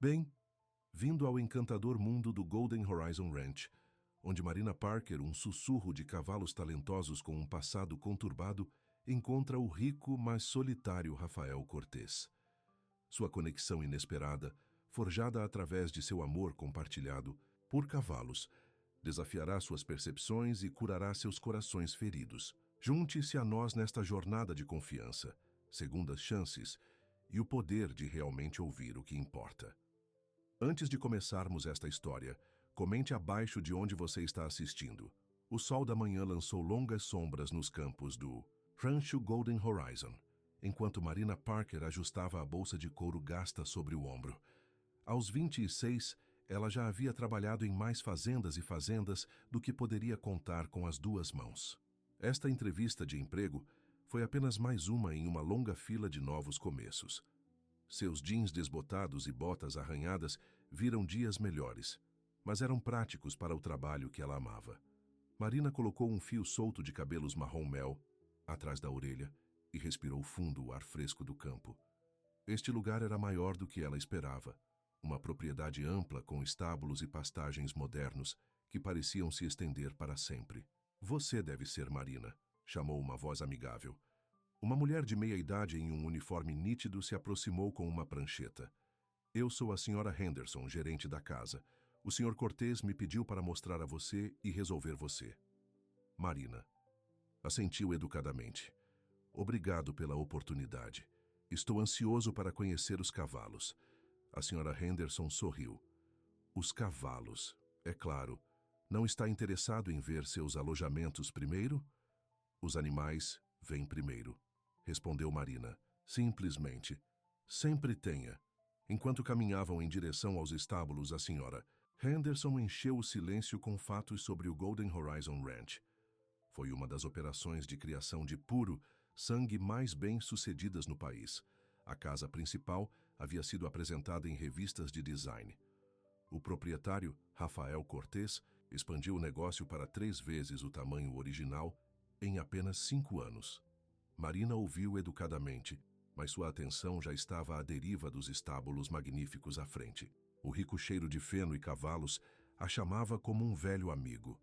Bem-vindo ao encantador mundo do Golden Horizon Ranch, onde Marina Parker, um sussurro de cavalos talentosos com um passado conturbado, encontra o rico, mas solitário Rafael Cortez. Sua conexão inesperada, forjada através de seu amor compartilhado por cavalos, desafiará suas percepções e curará seus corações feridos. Junte-se a nós nesta jornada de confiança, segundas chances e o poder de realmente ouvir o que importa. Antes de começarmos esta história, comente abaixo de onde você está assistindo. O sol da manhã lançou longas sombras nos campos do Rancho Golden Horizon, enquanto Marina Parker ajustava a bolsa de couro gasta sobre o ombro. Aos 26, ela já havia trabalhado em mais fazendas e fazendas do que poderia contar com as duas mãos. Esta entrevista de emprego foi apenas mais uma em uma longa fila de novos começos. Seus jeans desbotados e botas arranhadas viram dias melhores, mas eram práticos para o trabalho que ela amava. Marina colocou um fio solto de cabelos marrom-mel atrás da orelha e respirou fundo o ar fresco do campo. Este lugar era maior do que ela esperava, uma propriedade ampla com estábulos e pastagens modernos que pareciam se estender para sempre. Você deve ser Marina, chamou uma voz amigável. Uma mulher de meia idade em um uniforme nítido se aproximou com uma prancheta. Eu sou a senhora Henderson, gerente da casa. O senhor Cortez me pediu para mostrar a você e resolver você. Marina assentiu educadamente. Obrigado pela oportunidade. Estou ansioso para conhecer os cavalos. A senhora Henderson sorriu. Os cavalos, é claro. Não está interessado em ver seus alojamentos primeiro? Os animais vêm primeiro, respondeu Marina. Simplesmente. Sempre tenha. Enquanto caminhavam em direção aos estábulos, a senhora Henderson encheu o silêncio com fatos sobre o Golden Horizon Ranch. Foi uma das operações de criação de puro sangue mais bem-sucedidas no país. A casa principal havia sido apresentada em revistas de design. O proprietário, Rafael Cortez, expandiu o negócio para 3 vezes o tamanho original em apenas 5 anos. Marina ouviu educadamente, mas sua atenção já estava à deriva dos estábulos magníficos à frente. O rico cheiro de feno e cavalos a chamava como um velho amigo.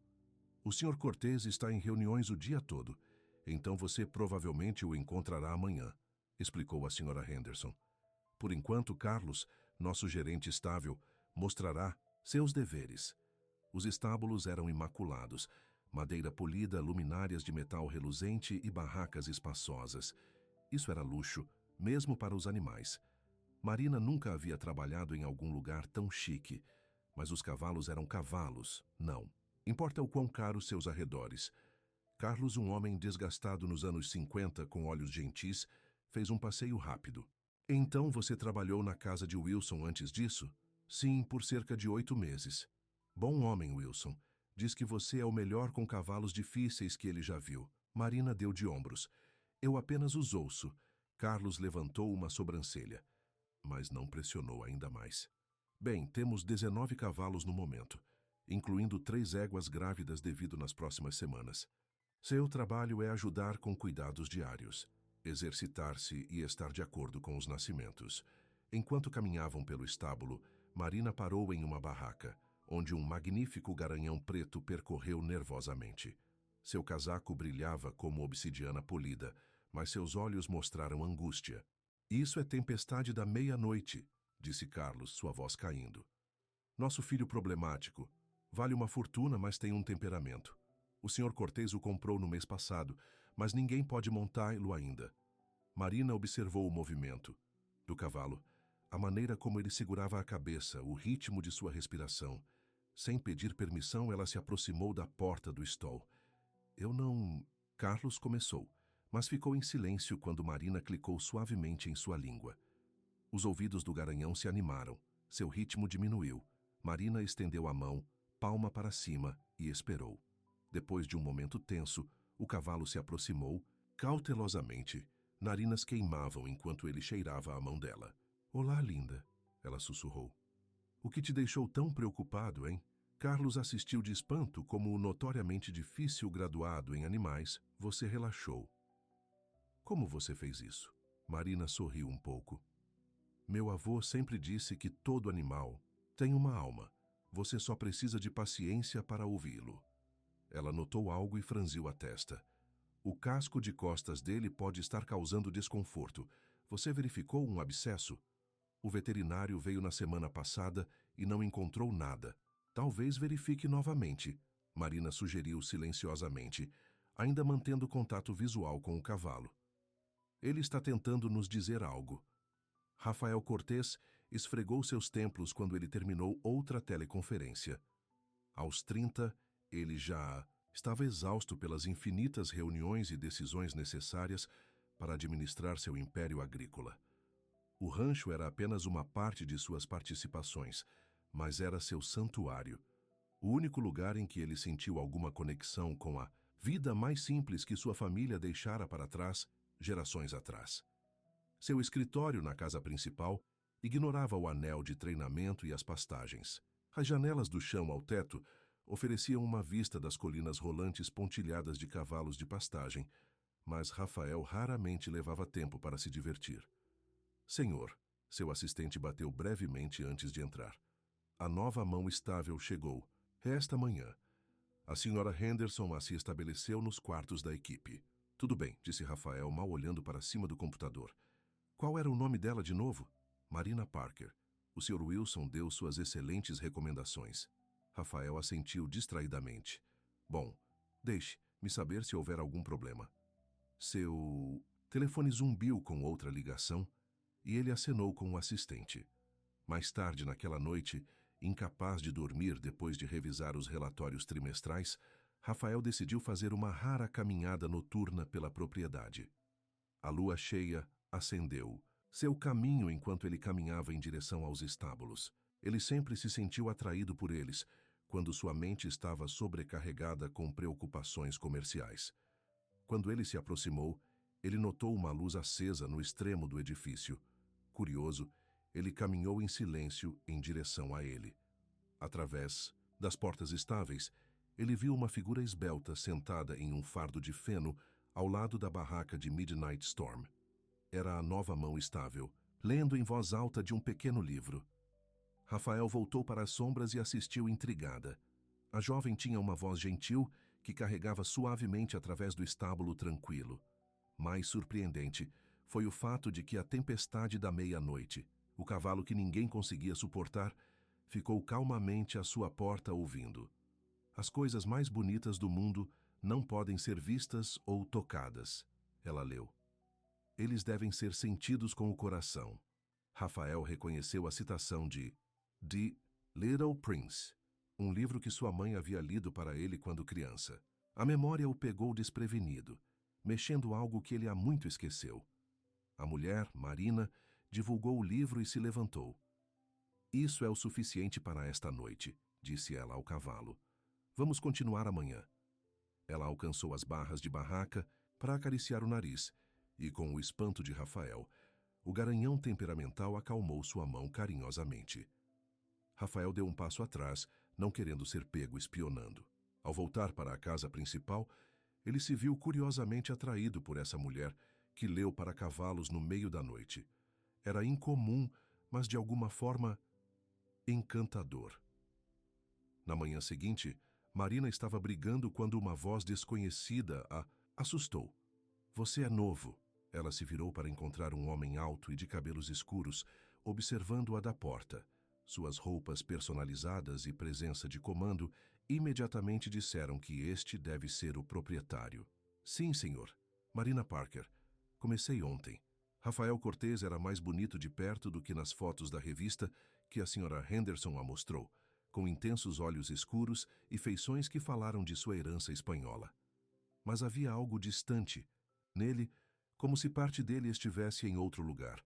O Sr. Cortez está em reuniões o dia todo, então você provavelmente o encontrará amanhã, explicou a Sra. Henderson. Por enquanto, Carlos, nosso gerente estável, mostrará seus deveres. Os estábulos eram imaculados, madeira polida, luminárias de metal reluzente e barracas espaçosas. Isso era luxo, mesmo para os animais. Marina nunca havia trabalhado em algum lugar tão chique, mas os cavalos eram cavalos, não. Importa o quão caros seus arredores. Carlos, um homem desgastado nos anos 50 com olhos gentis, fez um passeio rápido. Então você trabalhou na casa de Wilson antes disso? Sim, por cerca de 8 meses. Bom homem, Wilson. Diz que você é o melhor com cavalos difíceis que ele já viu. Marina deu de ombros. Eu apenas os ouço. Carlos levantou uma sobrancelha, mas não pressionou ainda mais. Bem, temos 19 cavalos no momento, incluindo 3 éguas grávidas devido nas próximas semanas. Seu trabalho é ajudar com cuidados diários, exercitar-se e estar de acordo com os nascimentos. Enquanto caminhavam pelo estábulo, Marina parou em uma barraca, onde um magnífico garanhão preto percorreu nervosamente. Seu casaco brilhava como obsidiana polida, mas seus olhos mostraram angústia. Isso é tempestade da meia-noite, disse Carlos, sua voz caindo. Nosso filho problemático. Vale uma fortuna, mas tem um temperamento. O Sr. Cortez o comprou no mês passado, mas ninguém pode montá-lo ainda. Marina observou o movimento do cavalo, a maneira como ele segurava a cabeça, o ritmo de sua respiração. Sem pedir permissão, ela se aproximou da porta do stall. Eu não... Carlos começou, mas ficou em silêncio quando Marina clicou suavemente em sua língua. Os ouvidos do garanhão se animaram, seu ritmo diminuiu. Marina estendeu a mão, palma para cima, e esperou. Depois de um momento tenso, o cavalo se aproximou, cautelosamente. Narinas queimavam enquanto ele cheirava a mão dela. Olá, linda, ela sussurrou. O que te deixou tão preocupado, hein? Carlos assistiu de espanto como o notoriamente difícil graduado em animais, você relaxou. Como você fez isso? Marina sorriu um pouco. Meu avô sempre disse que todo animal tem uma alma. Você só precisa de paciência para ouvi-lo. Ela notou algo e franziu a testa. O casco de costas dele pode estar causando desconforto. Você verificou um abscesso? O veterinário veio na semana passada e não encontrou nada. Talvez verifique novamente, Marina sugeriu silenciosamente, ainda mantendo contato visual com o cavalo. Ele está tentando nos dizer algo. Rafael Cortez esfregou seus templos quando ele terminou outra teleconferência. Aos 30, ele já estava exausto pelas infinitas reuniões e decisões necessárias para administrar seu império agrícola. O rancho era apenas uma parte de suas participações, mas era seu santuário, o único lugar em que ele sentiu alguma conexão com a vida mais simples que sua família deixara para trás, gerações atrás. Seu escritório na casa principal ignorava o anel de treinamento e as pastagens. As janelas do chão ao teto ofereciam uma vista das colinas rolantes pontilhadas de cavalos de pastagem, mas Rafael raramente levava tempo para se divertir. Senhor, seu assistente bateu brevemente antes de entrar. A nova mão estável chegou. Esta manhã. A senhora Henderson se estabeleceu nos quartos da equipe. Tudo bem, disse Rafael, mal olhando para cima do computador. Qual era o nome dela de novo? Marina Parker. O Sr. Wilson deu suas excelentes recomendações. Rafael assentiu distraidamente. Bom, deixe-me saber se houver algum problema. Seu telefone zumbiu com outra ligação e ele acenou com o assistente. Mais tarde naquela noite, incapaz de dormir depois de revisar os relatórios trimestrais, Rafael decidiu fazer uma rara caminhada noturna pela propriedade. A lua cheia acendeu seu caminho enquanto ele caminhava em direção aos estábulos. Ele sempre se sentiu atraído por eles, quando sua mente estava sobrecarregada com preocupações comerciais. Quando ele se aproximou, ele notou uma luz acesa no extremo do edifício. Curioso, ele caminhou em silêncio em direção a ele. Através das portas estáveis, ele viu uma figura esbelta sentada em um fardo de feno ao lado da barraca de Midnight Storm. Era a nova mão estável, lendo em voz alta de um pequeno livro. Rafael voltou para as sombras e assistiu intrigada. A jovem tinha uma voz gentil que carregava suavemente através do estábulo tranquilo. Mais surpreendente foi o fato de que a tempestade da meia-noite, o cavalo que ninguém conseguia suportar, ficou calmamente à sua porta ouvindo. As coisas mais bonitas do mundo não podem ser vistas ou tocadas, ela leu. Eles devem ser sentidos com o coração. Rafael reconheceu a citação de The Little Prince, um livro que sua mãe havia lido para ele quando criança. A memória o pegou desprevenido, mexendo algo que ele há muito esqueceu. A mulher, Marina, divulgou o livro e se levantou. Isso é o suficiente para esta noite, disse ela ao cavalo. Vamos continuar amanhã. Ela alcançou as barras de barraca para acariciar o nariz, e com o espanto de Rafael, o garanhão temperamental acalmou sua mão carinhosamente. Rafael deu um passo atrás, não querendo ser pego espionando. Ao voltar para a casa principal, ele se viu curiosamente atraído por essa mulher que leu para cavalos no meio da noite. Era incomum, mas de alguma forma encantador. Na manhã seguinte, Marina estava brigando quando uma voz desconhecida a assustou. Você é novo. Ela se virou para encontrar um homem alto e de cabelos escuros, observando-a da porta. Suas roupas personalizadas e presença de comando imediatamente disseram que este deve ser o proprietário. Sim, senhor. Marina Parker. Comecei ontem. Rafael Cortez era mais bonito de perto do que nas fotos da revista que a senhora Henderson a mostrou, com intensos olhos escuros e feições que falaram de sua herança espanhola. Mas havia algo distante nele, como se parte dele estivesse em outro lugar.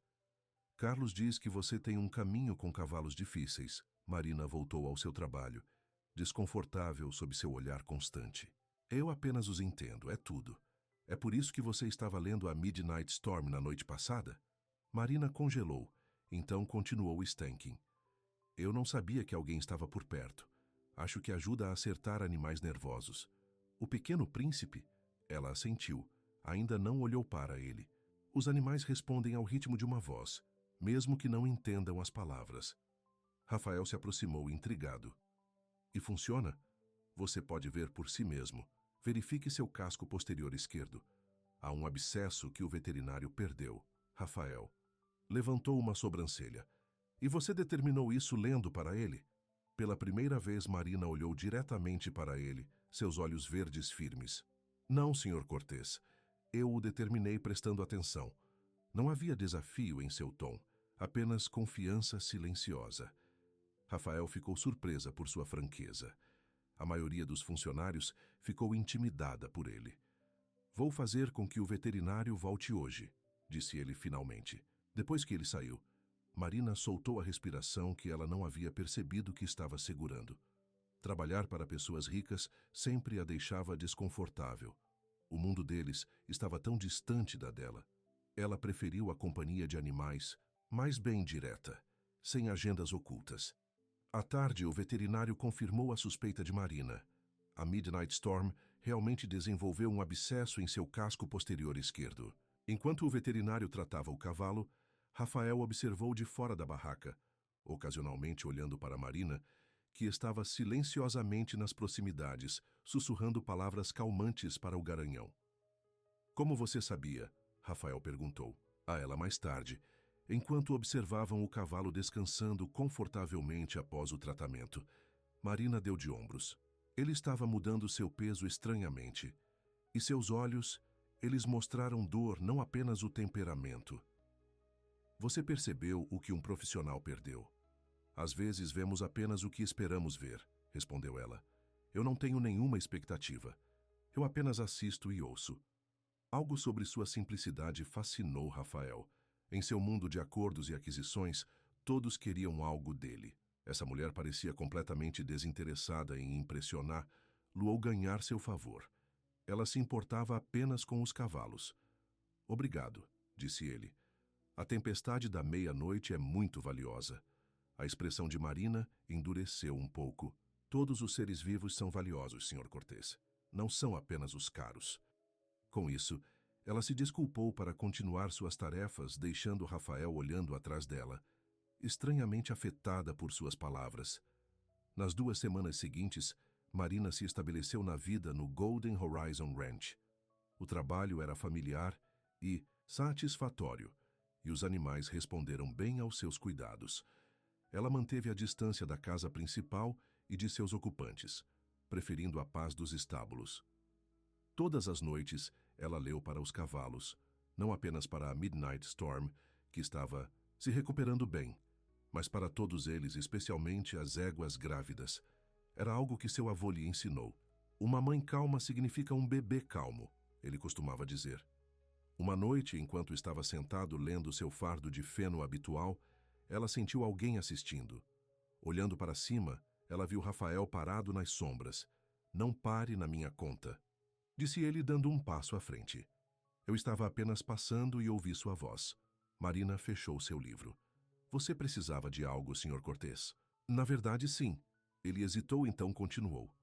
Carlos diz que você tem um caminho com cavalos difíceis. Marina voltou ao seu trabalho, desconfortável sob seu olhar constante. Eu apenas os entendo, é tudo. É por isso que você estava lendo a Midnight Storm na noite passada? Marina congelou, então continuou Stankin. Eu não sabia que alguém estava por perto. Acho que ajuda a acertar animais nervosos. O Pequeno Príncipe? Ela assentiu. Ainda não olhou para ele. Os animais respondem ao ritmo de uma voz. mesmo que não entendam as palavras. Rafael se aproximou intrigado. E funciona? Você pode ver por si mesmo. Verifique seu casco posterior esquerdo. Há um abscesso que o veterinário perdeu. Rafael levantou uma sobrancelha. E você determinou isso lendo para ele? Pela primeira vez, Marina olhou diretamente para ele, seus olhos verdes firmes. Não, Sr. Cortês. Eu o determinei prestando atenção. Não havia desafio em seu tom, apenas confiança silenciosa. Rafael ficou surpresa por sua franqueza. A maioria dos funcionários ficou intimidada por ele. Vou fazer com que o veterinário volte hoje, disse ele finalmente. Depois que ele saiu, Marina soltou a respiração que ela não havia percebido que estava segurando. Trabalhar para pessoas ricas sempre a deixava desconfortável. O mundo deles estava tão distante da dela. Ela preferiu a companhia de animais, mais bem direta, sem agendas ocultas. À tarde, o veterinário confirmou a suspeita de Marina. A Midnight Storm realmente desenvolveu um abscesso em seu casco posterior esquerdo. Enquanto o veterinário tratava o cavalo, Rafael observou de fora da barraca, ocasionalmente olhando para Marina, que estava silenciosamente nas proximidades, sussurrando palavras calmantes para o garanhão. Como você sabia? Rafael perguntou a ela mais tarde, enquanto observavam o cavalo descansando confortavelmente após o tratamento. Marina deu de ombros. Ele estava mudando seu peso estranhamente. E seus olhos, eles mostraram dor, não apenas o temperamento. Você percebeu o que um profissional perdeu. Às vezes vemos apenas o que esperamos ver, respondeu ela. Eu não tenho nenhuma expectativa. Eu apenas assisto e ouço. Algo sobre sua simplicidade fascinou Rafael. Em seu mundo de acordos e aquisições, todos queriam algo dele. Essa mulher parecia completamente desinteressada em impressioná-lo ou ganhar seu favor. Ela se importava apenas com os cavalos. Obrigado, disse ele. A tempestade da meia-noite é muito valiosa. A expressão de Marina endureceu um pouco. Todos os seres vivos são valiosos, Sr. Cortês. Não são apenas os caros. Com isso, ela se desculpou para continuar suas tarefas, deixando Rafael olhando atrás dela, estranhamente afetada por suas palavras. Nas 2 semanas seguintes, Marina se estabeleceu na vida no Golden Horizon Ranch. O trabalho era familiar e satisfatório, e os animais responderam bem aos seus cuidados. Ela manteve a distância da casa principal e de seus ocupantes, preferindo a paz dos estábulos. Todas as noites, ela leu para os cavalos, não apenas para a Midnight Storm, que estava se recuperando bem, mas para todos eles, especialmente as éguas grávidas. Era algo que seu avô lhe ensinou. Uma mãe calma significa um bebê calmo, ele costumava dizer. Uma noite, enquanto estava sentado lendo seu fardo de feno habitual, ela sentiu alguém assistindo. Olhando para cima, ela viu Rafael parado nas sombras. Não pare na minha conta, disse ele dando um passo à frente. Eu estava apenas passando e ouvi sua voz. Marina fechou seu livro. Você precisava de algo, Sr. Cortês? Na verdade, sim. Ele hesitou, então continuou.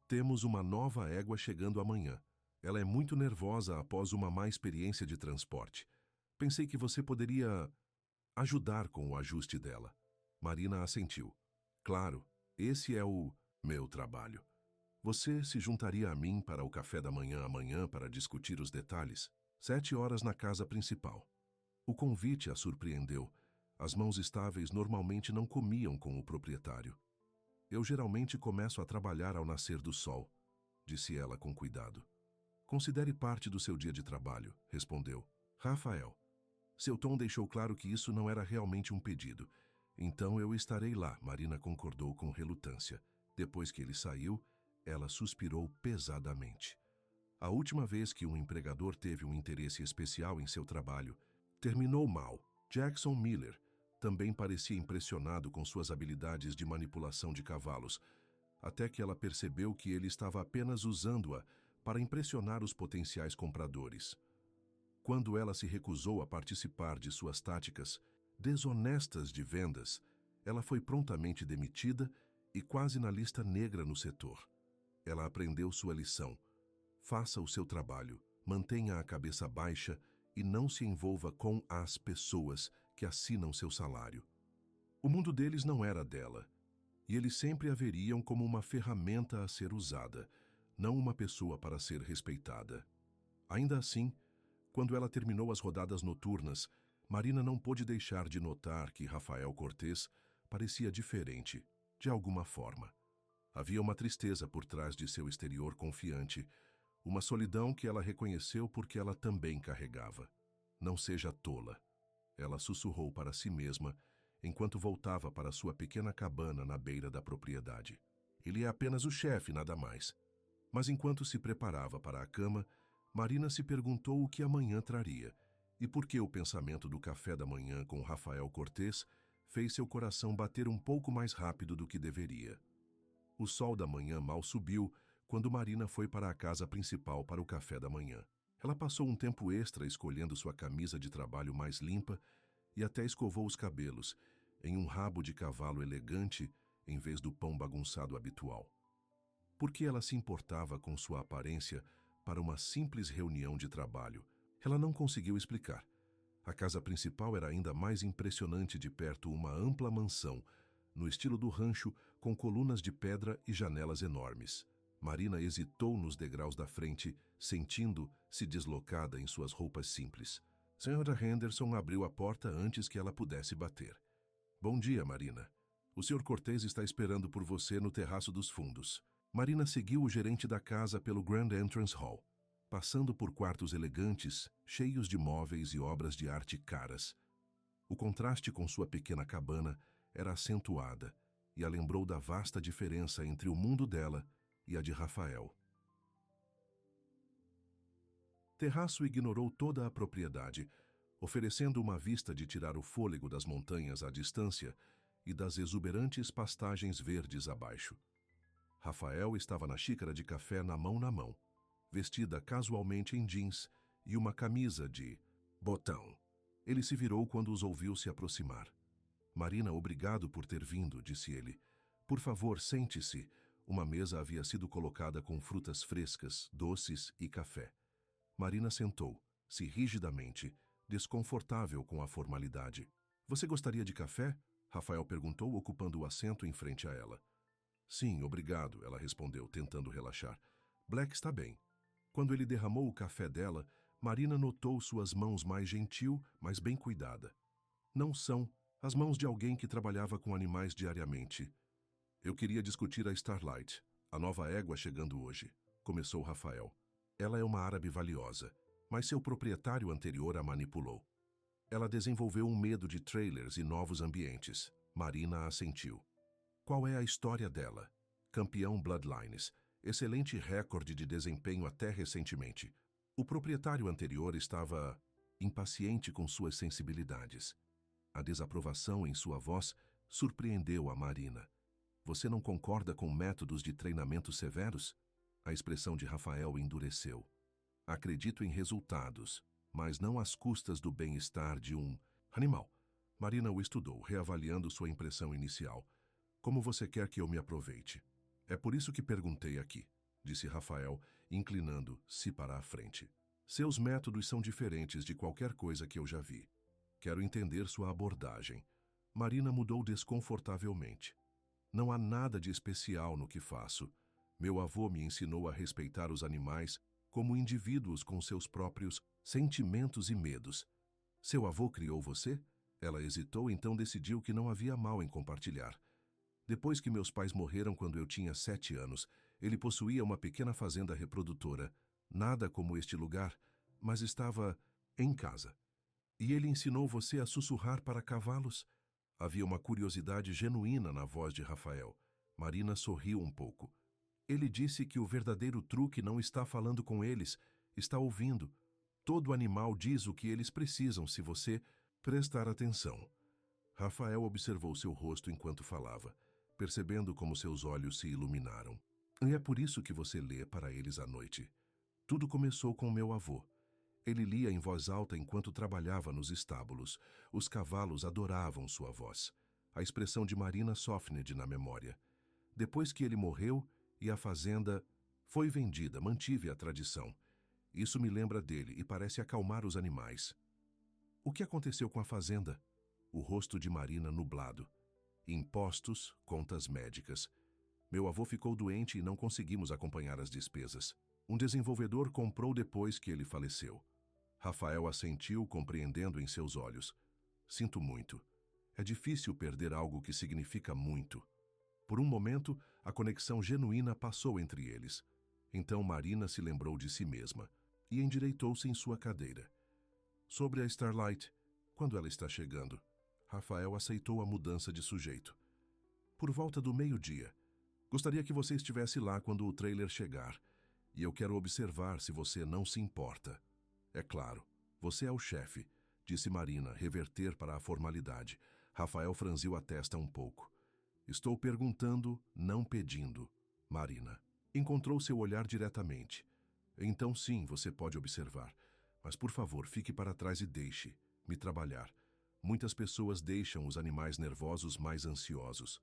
Temos uma nova égua chegando amanhã. Ela é muito nervosa após uma má experiência de transporte. Pensei que você poderia ajudar com o ajuste dela. Marina assentiu. Claro, esse é o meu trabalho. Você se juntaria a mim para o café da manhã amanhã para discutir os detalhes? 7 horas na casa principal. O convite a surpreendeu. As mãos estáveis normalmente não comiam com o proprietário. Eu geralmente começo a trabalhar ao nascer do sol, disse ela com cuidado. Considere parte do seu dia de trabalho, respondeu. Rafael. Seu tom deixou claro que isso não era realmente um pedido. Então eu estarei lá, Marina concordou com relutância. Depois que ele saiu, ela suspirou pesadamente. A última vez que um empregador teve um interesse especial em seu trabalho, terminou mal. Jackson Miller também parecia impressionado com suas habilidades de manipulação de cavalos, até que ela percebeu que ele estava apenas usando-a para impressionar os potenciais compradores. Quando ela se recusou a participar de suas táticas desonestas de vendas, ela foi prontamente demitida e quase na lista negra no setor. Ela aprendeu sua lição. Faça o seu trabalho, mantenha a cabeça baixa e não se envolva com as pessoas que assinam seu salário. O mundo deles não era dela, e eles sempre a veriam como uma ferramenta a ser usada, não uma pessoa para ser respeitada. Ainda assim, quando ela terminou as rodadas noturnas, Marina não pôde deixar de notar que Rafael Cortez parecia diferente, de alguma forma. Havia uma tristeza por trás de seu exterior confiante, uma solidão que ela reconheceu porque ela também carregava. Não seja tola, ela sussurrou para si mesma, enquanto voltava para sua pequena cabana na beira da propriedade. Ele é apenas o chefe, nada mais. Mas enquanto se preparava para a cama, Marina se perguntou o que amanhã traria, e por que o pensamento do café da manhã com Rafael Cortez fez seu coração bater um pouco mais rápido do que deveria. O sol da manhã mal subiu quando Marina foi para a casa principal para o café da manhã. Ela passou um tempo extra escolhendo sua camisa de trabalho mais limpa e até escovou os cabelos, em um rabo de cavalo elegante em vez do pão bagunçado habitual. Por que ela se importava com sua aparência para uma simples reunião de trabalho? Ela não conseguiu explicar. A casa principal era ainda mais impressionante de perto, uma ampla mansão, no estilo do rancho, com colunas de pedra e janelas enormes. Marina hesitou nos degraus da frente, sentindo-se deslocada em suas roupas simples. Senhora Henderson abriu a porta antes que ela pudesse bater. Bom dia, Marina. O Sr. Cortez está esperando por você no terraço dos fundos. Marina seguiu o gerente da casa pelo Grand Entrance Hall, passando por quartos elegantes, cheios de móveis e obras de arte caras. O contraste com sua pequena cabana era acentuada e a lembrou da vasta diferença entre o mundo dela e a de Rafael. Terraço ignorou toda a propriedade, oferecendo uma vista de tirar o fôlego das montanhas à distância e das exuberantes pastagens verdes abaixo. Rafael estava na xícara de café na mão, vestida casualmente em jeans e uma camisa de botão. Ele se virou quando os ouviu se aproximar. Marina, obrigado por ter vindo, disse ele. Por favor, sente-se. Uma mesa havia sido colocada com frutas frescas, doces e café. Marina sentou-se rigidamente, desconfortável com a formalidade. Você gostaria de café? Rafael perguntou, ocupando o assento em frente a ela. Sim, obrigado, ela respondeu, tentando relaxar. Black está bem. Quando ele derramou o café dela, Marina notou suas mãos mais gentil, mas bem cuidada. Não são as mãos de alguém que trabalhava com animais diariamente. Eu queria discutir a Starlight, a nova égua chegando hoje, começou Rafael. Ela é uma árabe valiosa, mas seu proprietário anterior a manipulou. Ela desenvolveu um medo de trailers e novos ambientes. Marina assentiu. Qual é a história dela? Campeão Bloodlines, excelente recorde de desempenho até recentemente. O proprietário anterior estava impaciente com suas sensibilidades. A desaprovação em sua voz surpreendeu a Marina. Você não concorda com métodos de treinamento severos? A expressão de Rafael endureceu. Acredito em resultados, mas não às custas do bem-estar de um animal. Marina o estudou, reavaliando sua impressão inicial. Como você quer que eu me aproveite? É por isso que perguntei aqui, disse Rafael, inclinando-se para a frente. Seus métodos são diferentes de qualquer coisa que eu já vi. Quero entender sua abordagem. Marina mudou desconfortavelmente. Não há nada de especial no que faço. Meu avô me ensinou a respeitar os animais como indivíduos com seus próprios sentimentos e medos. Seu avô criou você? Ela hesitou, então decidiu que não havia mal em compartilhar. Depois que meus pais morreram quando eu tinha 7 anos, ele possuía uma pequena fazenda reprodutora. Nada como este lugar, mas estava em casa. E ele ensinou você a sussurrar para cavalos? Havia uma curiosidade genuína na voz de Rafael. Marina sorriu um pouco. Ele disse que o verdadeiro truque não está falando com eles, está ouvindo. Todo animal diz o que eles precisam se você prestar atenção. Rafael observou seu rosto enquanto falava, percebendo como seus olhos se iluminaram. E é por isso que você lê para eles à noite. Tudo começou com meu avô. Ele lia em voz alta enquanto trabalhava nos estábulos. Os cavalos adoravam sua voz. A expressão de Marina sofre na memória. Depois que ele morreu e a fazenda foi vendida, mantive a tradição. Isso me lembra dele e parece acalmar os animais. O que aconteceu com a fazenda? o rosto de Marina nublado. Impostos, contas médicas. Meu avô ficou doente e não conseguimos acompanhar as despesas. Um desenvolvedor comprou depois que ele faleceu. Rafael assentiu, compreendendo em seus olhos. Sinto muito. É difícil perder algo que significa muito. Por um momento, a conexão genuína passou entre eles. Então Marina se lembrou de si mesma e endireitou-se em sua cadeira. Sobre a Starlight, quando ela está chegando? Rafael aceitou a mudança de sujeito. Por volta do meio-dia. Gostaria que você estivesse lá quando o trailer chegar. E eu quero observar se você não se importa. É claro, você é o chefe, disse Marina, reverter para a formalidade. Rafael franziu a testa um pouco. Estou perguntando, não pedindo. Marina encontrou seu olhar diretamente. Então sim, você pode observar. Mas por favor, fique para trás e deixe-me trabalhar. Muitas pessoas deixam os animais nervosos mais ansiosos.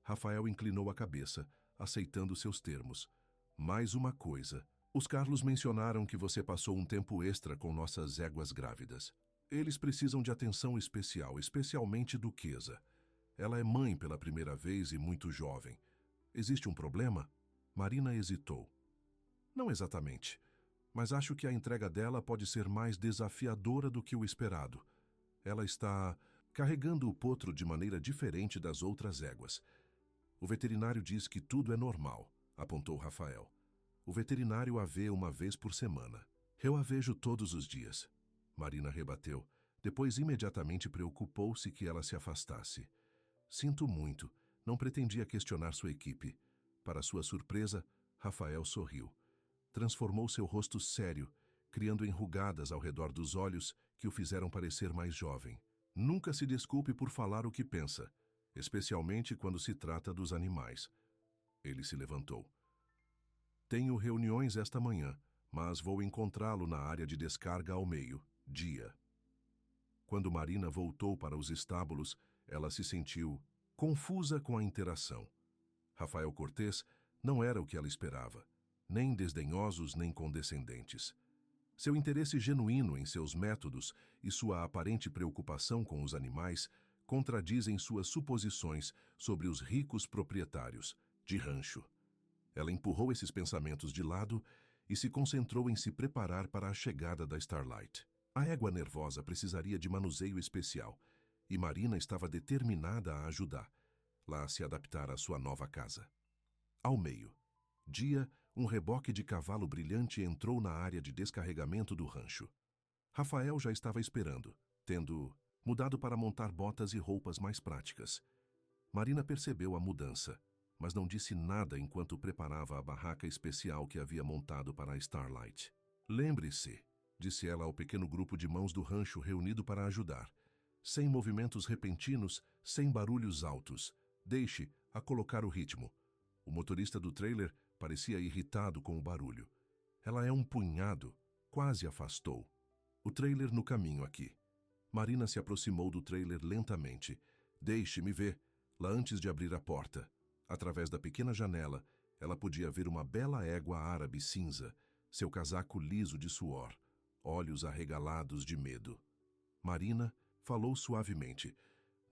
Rafael inclinou a cabeça, aceitando seus termos. Mais uma coisa. Os Carlos mencionaram que você passou um tempo extra com nossas éguas grávidas. Eles precisam de atenção especial, especialmente Duquesa. Ela é mãe pela primeira vez e muito jovem. Existe um problema? Marina hesitou. Não exatamente, mas acho que a entrega dela pode ser mais desafiadora do que o esperado. Ela está carregando o potro de maneira diferente das outras éguas. O veterinário diz que tudo é normal, apontou Rafael. O veterinário a vê uma vez por semana. Eu a vejo todos os dias. Marina rebateu. Depois imediatamente preocupou-se que ela se afastasse. Sinto muito, não pretendia questionar sua equipe. Para sua surpresa, Rafael sorriu. Transformou seu rosto sério, criando enrugadas ao redor dos olhos que o fizeram parecer mais jovem. Nunca se desculpe por falar o que pensa, especialmente quando se trata dos animais. Ele se levantou. Tenho reuniões esta manhã, mas vou encontrá-lo na área de descarga ao meio-dia. Quando Marina voltou para os estábulos, ela se sentiu confusa com a interação. Rafael Cortês não era o que ela esperava, nem desdenhosos nem condescendentes. Seu interesse genuíno em seus métodos e sua aparente preocupação com os animais contradizem suas suposições sobre os ricos proprietários de rancho. Ela empurrou esses pensamentos de lado e se concentrou em se preparar para a chegada da Starlight. A égua nervosa precisaria de manuseio especial e Marina estava determinada a ajudá-la a se adaptar à sua nova casa. Ao meio-dia, um reboque de cavalo brilhante entrou na área de descarregamento do rancho. Rafael já estava esperando, tendo mudado para montar botas e roupas mais práticas. Marina percebeu a mudança, mas não disse nada enquanto preparava a barraca especial que havia montado para a Starlight. Lembre-se, disse ela ao pequeno grupo de mãos do rancho reunido para ajudar. Sem movimentos repentinos, sem barulhos altos. Deixe-a colocar o ritmo. O motorista do trailer parecia irritado com o barulho. Ela é um punhado. Quase afastou. O trailer no caminho aqui. Marina se aproximou do trailer lentamente. Deixe-me ver, lá antes de abrir a porta. Através da pequena janela, ela podia ver uma bela égua árabe cinza, seu casaco liso de suor, olhos arregalados de medo. Marina falou suavemente,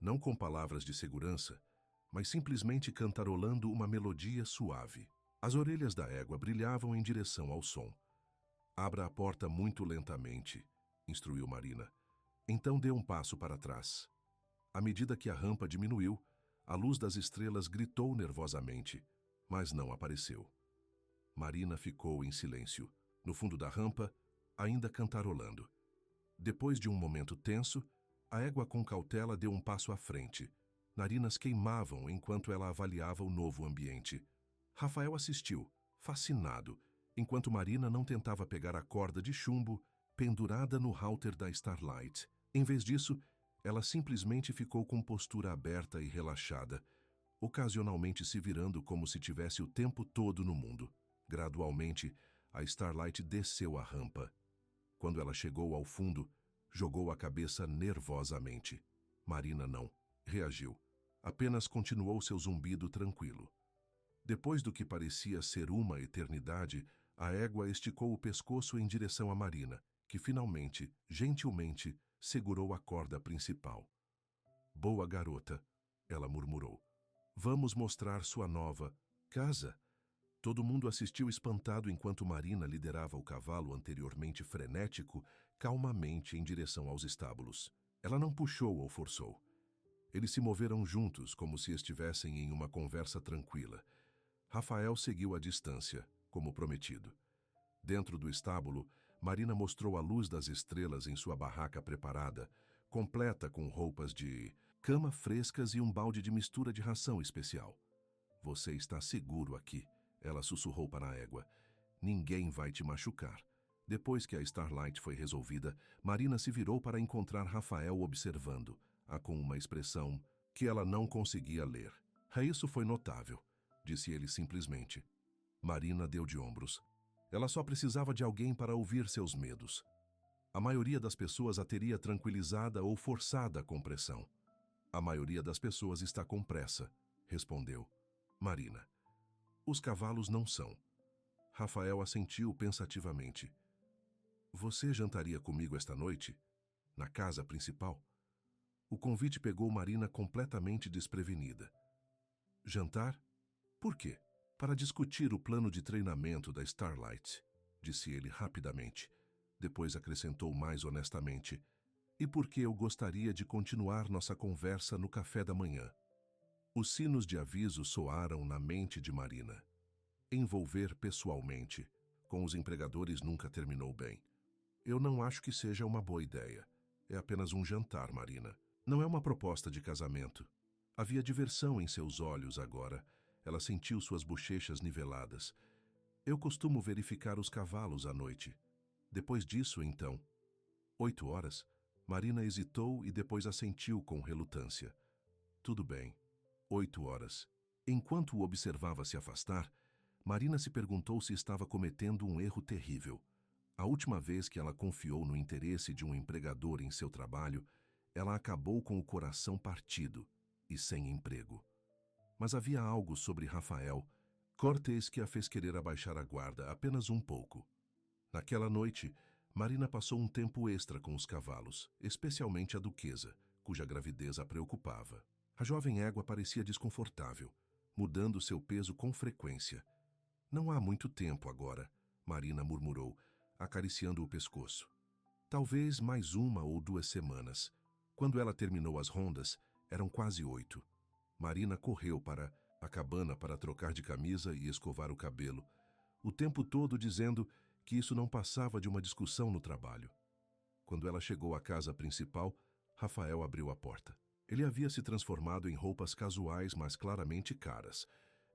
não com palavras de segurança, mas simplesmente cantarolando uma melodia suave. As orelhas da égua brilhavam em direção ao som. Abra a porta muito lentamente, instruiu Marina. Então dê um passo para trás. À medida que a rampa diminuiu, a luz das estrelas gritou nervosamente, mas não apareceu. Marina ficou em silêncio, no fundo da rampa, ainda cantarolando. Depois de um momento tenso, a égua com cautela deu um passo à frente. Narinas queimavam enquanto ela avaliava o novo ambiente. Rafael assistiu, fascinado, enquanto Marina não tentava pegar a corda de chumbo pendurada no halter da Starlight. Em vez disso, ela simplesmente ficou com postura aberta e relaxada, ocasionalmente se virando como se tivesse o tempo todo no mundo. Gradualmente, a Starlight desceu a rampa. Quando ela chegou ao fundo, jogou a cabeça nervosamente. Marina não reagiu. Apenas continuou seu zumbido tranquilo. Depois do que parecia ser uma eternidade, a égua esticou o pescoço em direção a Marina, que finalmente, gentilmente, segurou a corda principal. Boa garota, ela murmurou. Vamos mostrar sua nova casa. Todo mundo assistiu espantado enquanto Marina liderava o cavalo anteriormente frenético, calmamente em direção aos estábulos. Ela não puxou ou forçou. Eles se moveram juntos, como se estivessem em uma conversa tranquila. Rafael seguiu à distância, como prometido. Dentro do estábulo, Marina mostrou a luz das estrelas em sua barraca preparada, completa com roupas de cama frescas e um balde de mistura de ração especial. Você está seguro aqui, ela sussurrou para a égua. Ninguém vai te machucar. Depois que a Starlight foi resolvida, Marina se virou para encontrar Rafael observando-a com uma expressão que ela não conseguia ler. Isso foi notável, disse ele simplesmente. Marina deu de ombros. Ela só precisava de alguém para ouvir seus medos. A maioria das pessoas a teria tranquilizada ou forçada com pressão. A maioria das pessoas está com pressa, respondeu Marina. Os cavalos não são. Rafael assentiu pensativamente. Você jantaria comigo esta noite? Na casa principal? O convite pegou Marina completamente desprevenida. Jantar? Por quê? Para discutir o plano de treinamento da Starlight, disse ele rapidamente. Depois acrescentou mais honestamente. E porque eu gostaria de continuar nossa conversa no café da manhã. Os sinos de aviso soaram na mente de Marina. Envolver pessoalmente com os empregadores nunca terminou bem. Eu não acho que seja uma boa ideia. É apenas um jantar, Marina. Não é uma proposta de casamento. Havia diversão em seus olhos agora. Ela sentiu suas bochechas niveladas. Eu costumo verificar os cavalos à noite. Depois disso, então... 8 horas? Marina hesitou e depois assentiu com relutância. Tudo bem. 8 horas. Enquanto o observava se afastar, Marina se perguntou se estava cometendo um erro terrível. A última vez que ela confiou no interesse de um empregador em seu trabalho, ela acabou com o coração partido e sem emprego. Mas havia algo sobre Rafael, Cortês, que a fez querer abaixar a guarda apenas um pouco. Naquela noite, Marina passou um tempo extra com os cavalos, especialmente a duquesa, cuja gravidez a preocupava. A jovem égua parecia desconfortável, mudando seu peso com frequência. Não há muito tempo agora, Marina murmurou, acariciando o pescoço. Talvez mais 1 ou 2 semanas. Quando ela terminou as rondas, eram quase 8. Marina correu para a cabana para trocar de camisa e escovar o cabelo, o tempo todo dizendo que isso não passava de uma discussão no trabalho. Quando ela chegou à casa principal, Rafael abriu a porta. Ele havia se transformado em roupas casuais, mas claramente caras,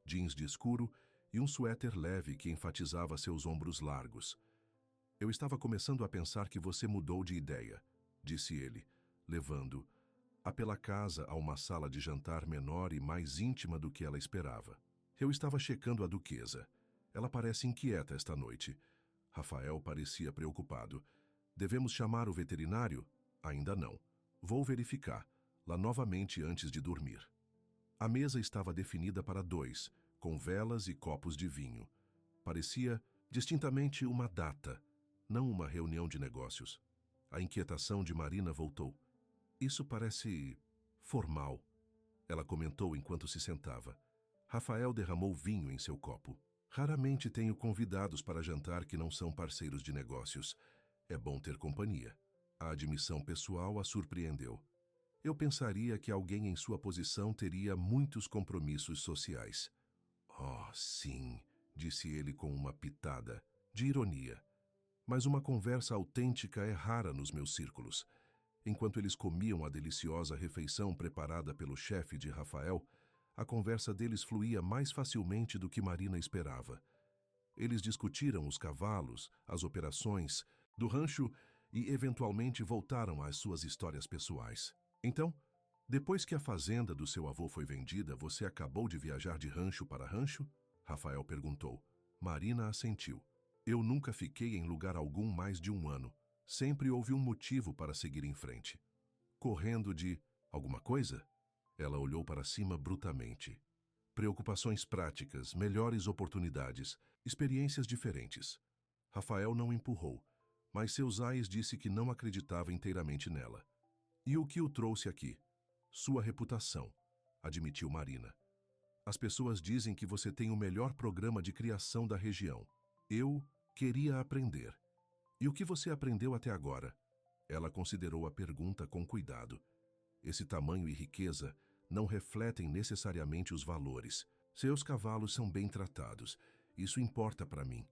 jeans de escuro e um suéter leve que enfatizava seus ombros largos. Eu estava começando a pensar que você mudou de ideia, disse ele, levando-a pela casa a uma sala de jantar menor e mais íntima do que ela esperava. Eu estava checando a duquesa. Ela parece inquieta esta noite. Rafael parecia preocupado. Devemos chamar o veterinário? Ainda não. Vou verificar, lá novamente antes de dormir. A mesa estava definida para 2, com velas e copos de vinho. Parecia distintamente uma data, não uma reunião de negócios. A inquietação de Marina voltou. Isso parece formal, ela comentou enquanto se sentava. Rafael derramou vinho em seu copo. Raramente tenho convidados para jantar que não são parceiros de negócios. É bom ter companhia. A admissão pessoal a surpreendeu. Eu pensaria que alguém em sua posição teria muitos compromissos sociais. Oh, sim, disse ele com uma pitada de ironia. Mas uma conversa autêntica é rara nos meus círculos. Enquanto eles comiam a deliciosa refeição preparada pelo chefe de Rafael, a conversa deles fluía mais facilmente do que Marina esperava. Eles discutiram os cavalos, as operações do rancho e, eventualmente, voltaram às suas histórias pessoais. Então, depois que a fazenda do seu avô foi vendida, você acabou de viajar de rancho para rancho? Rafael perguntou. Marina assentiu. Eu nunca fiquei em lugar algum mais de 1 ano. Sempre houve um motivo para seguir em frente. Correndo de alguma coisa? Ela olhou para cima brutamente. Preocupações práticas, melhores oportunidades, experiências diferentes. Rafael não empurrou, mas seus ais disse que não acreditava inteiramente nela. E o que o trouxe aqui? Sua reputação, admitiu Marina. As pessoas dizem que você tem o melhor programa de criação da região. Eu queria aprender. E o que você aprendeu até agora? Ela considerou a pergunta com cuidado. Esse tamanho e riqueza não refletem necessariamente os valores. Seus cavalos são bem tratados. Isso importa para mim.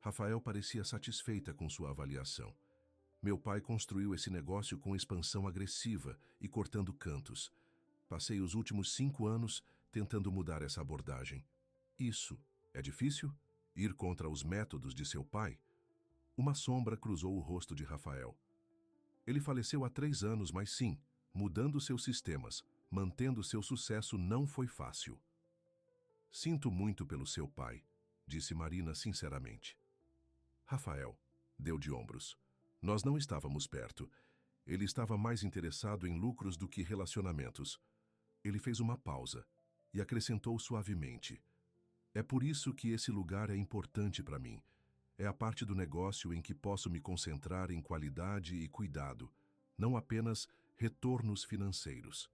Rafael parecia satisfeita com sua avaliação. Meu pai construiu esse negócio com expansão agressiva e cortando cantos. Passei os últimos 5 anos tentando mudar essa abordagem. Isso é difícil? Ir contra os métodos de seu pai? Uma sombra cruzou o rosto de Rafael. Ele faleceu há 3 anos, mas sim, mudando seus sistemas, mantendo seu sucesso não foi fácil. Sinto muito pelo seu pai, disse Marina sinceramente. Rafael deu de ombros. Nós não estávamos perto. Ele estava mais interessado em lucros do que relacionamentos. Ele fez uma pausa e acrescentou suavemente. É por isso que esse lugar é importante para mim. É a parte do negócio em que posso me concentrar em qualidade e cuidado, não apenas retornos financeiros.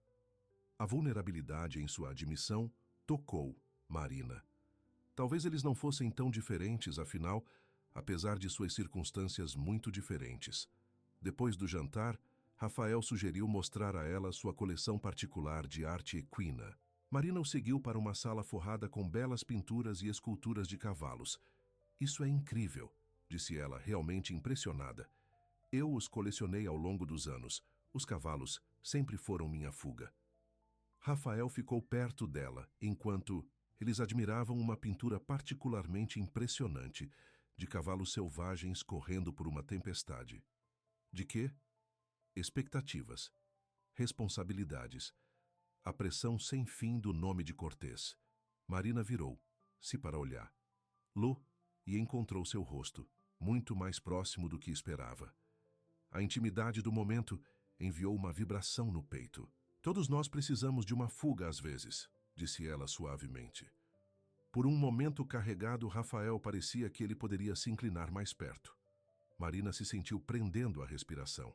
A vulnerabilidade em sua admissão tocou Marina. Talvez eles não fossem tão diferentes, afinal, apesar de suas circunstâncias muito diferentes. Depois do jantar, Rafael sugeriu mostrar a ela sua coleção particular de arte equina. Marina o seguiu para uma sala forrada com belas pinturas e esculturas de cavalos. Isso é incrível, disse ela, realmente impressionada. Eu os colecionei ao longo dos anos. Os cavalos sempre foram minha fuga. Rafael ficou perto dela, enquanto eles admiravam uma pintura particularmente impressionante, de cavalos selvagens correndo por uma tempestade. De quê? Expectativas, responsabilidades, a pressão sem fim do nome de Cortês. Marina virou-se para olhar. Lu, e encontrou seu rosto, muito mais próximo do que esperava. A intimidade do momento enviou uma vibração no peito. Todos nós precisamos de uma fuga às vezes, disse ela suavemente. Por um momento carregado, Rafael parecia que ele poderia se inclinar mais perto. Marina se sentiu prendendo a respiração.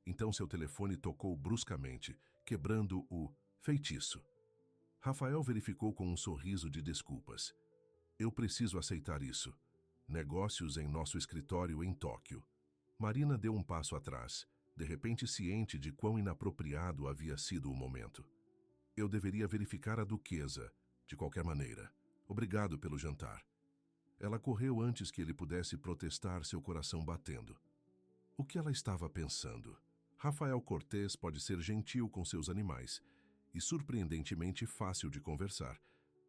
Então seu telefone tocou bruscamente, quebrando o feitiço. Rafael verificou com um sorriso de desculpas. Eu preciso aceitar isso. Negócios em nosso escritório em Tóquio. Marina deu um passo atrás, de repente ciente de quão inapropriado havia sido o momento. Eu deveria verificar a duquesa, de qualquer maneira. Obrigado pelo jantar. Ela correu antes que ele pudesse protestar, seu coração batendo. O que ela estava pensando? Rafael Cortês pode ser gentil com seus animais e surpreendentemente fácil de conversar,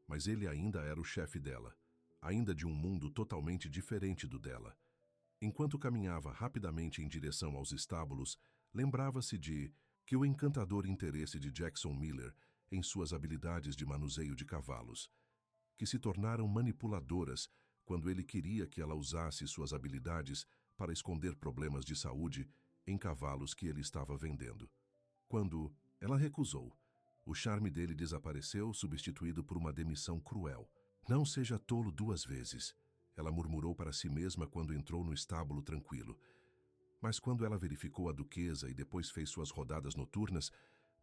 mas ele ainda era o chefe dela, ainda de um mundo totalmente diferente do dela. Enquanto caminhava rapidamente em direção aos estábulos, lembrava-se de que o encantador interesse de Jackson Miller em suas habilidades de manuseio de cavalos, que se tornaram manipuladoras quando ele queria que ela usasse suas habilidades para esconder problemas de saúde em cavalos que ele estava vendendo. Quando ela recusou, o charme dele desapareceu, substituído por uma demissão cruel. Não seja tolo 2 vezes, ela murmurou para si mesma quando entrou no estábulo tranquilo. Mas quando ela verificou a duquesa e depois fez suas rodadas noturnas,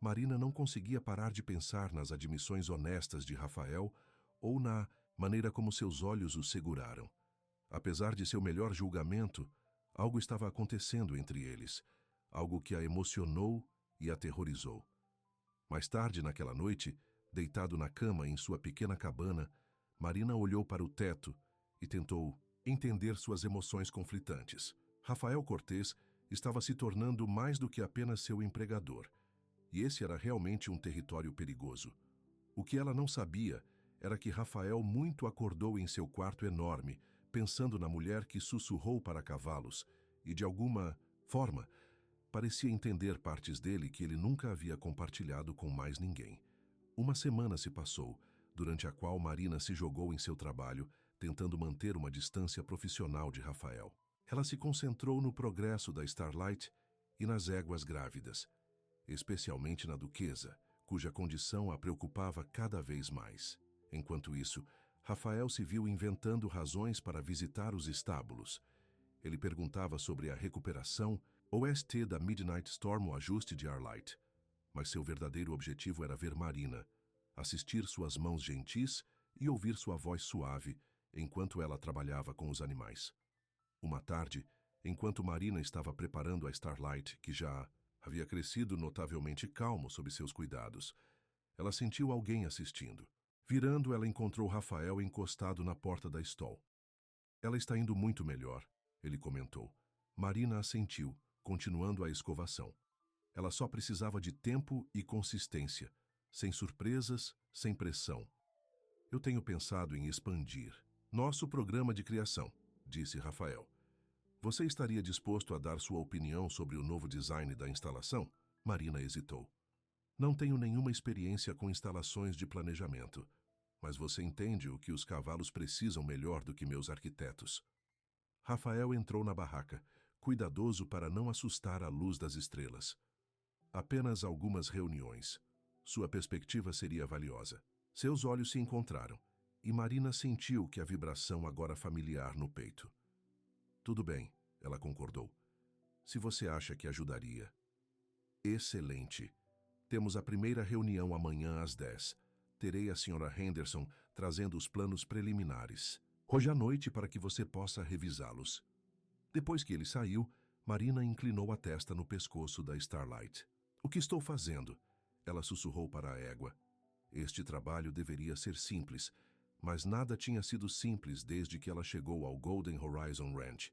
Marina não conseguia parar de pensar nas admissões honestas de Rafael ou na maneira como seus olhos o seguraram. Apesar de seu melhor julgamento, algo estava acontecendo entre eles, algo que a emocionou e aterrorizou. Mais tarde naquela noite, deitado na cama em sua pequena cabana, Marina olhou para o teto e tentou entender suas emoções conflitantes. Rafael Cortês estava se tornando mais do que apenas seu empregador, e esse era realmente um território perigoso. O que ela não sabia era que Rafael muito acordou em seu quarto enorme, pensando na mulher que sussurrou para cavalos e, de alguma forma, parecia entender partes dele que ele nunca havia compartilhado com mais ninguém. Uma semana se passou, durante a qual Marina se jogou em seu trabalho, tentando manter uma distância profissional de Rafael. Ela se concentrou no progresso da Starlight e nas éguas grávidas, especialmente na duquesa, cuja condição a preocupava cada vez mais. Enquanto isso, Rafael se viu inventando razões para visitar os estábulos. Ele perguntava sobre a recuperação ou ST da Midnight Storm, o ajuste de Arlight. mas seu verdadeiro objetivo era ver Marina, assistir suas mãos gentis e ouvir sua voz suave enquanto ela trabalhava com os animais. Uma tarde, enquanto Marina estava preparando a Starlight, que já havia crescido notavelmente calmo sob seus cuidados, ela sentiu alguém assistindo. Virando, ela encontrou Rafael encostado na porta da stall. Ela está indo muito melhor, ele comentou. Marina assentiu, continuando a escovação. Ela só precisava de tempo e consistência, sem surpresas, sem pressão. Eu tenho pensado em expandir nosso programa de criação, disse Rafael. Você estaria disposto a dar sua opinião sobre o novo design da instalação? Marina hesitou. Não tenho nenhuma experiência com instalações de planejamento, mas você entende o que os cavalos precisam melhor do que meus arquitetos. Rafael entrou na barraca, cuidadoso para não assustar a luz das estrelas. Apenas algumas reuniões. Sua perspectiva seria valiosa. Seus olhos se encontraram, e Marina sentiu que a vibração agora familiar no peito. Tudo bem, ela concordou. Se você acha que ajudaria. Excelente. Temos a primeira reunião amanhã às 10. Terei a Sra. Henderson trazendo os planos preliminares. Hoje à noite para que você possa revisá-los. Depois que ele saiu, Marina inclinou a testa no pescoço da Starlight. O que estou fazendo? Ela sussurrou para a égua. Este trabalho deveria ser simples, mas nada tinha sido simples desde que ela chegou ao Golden Horizon Ranch,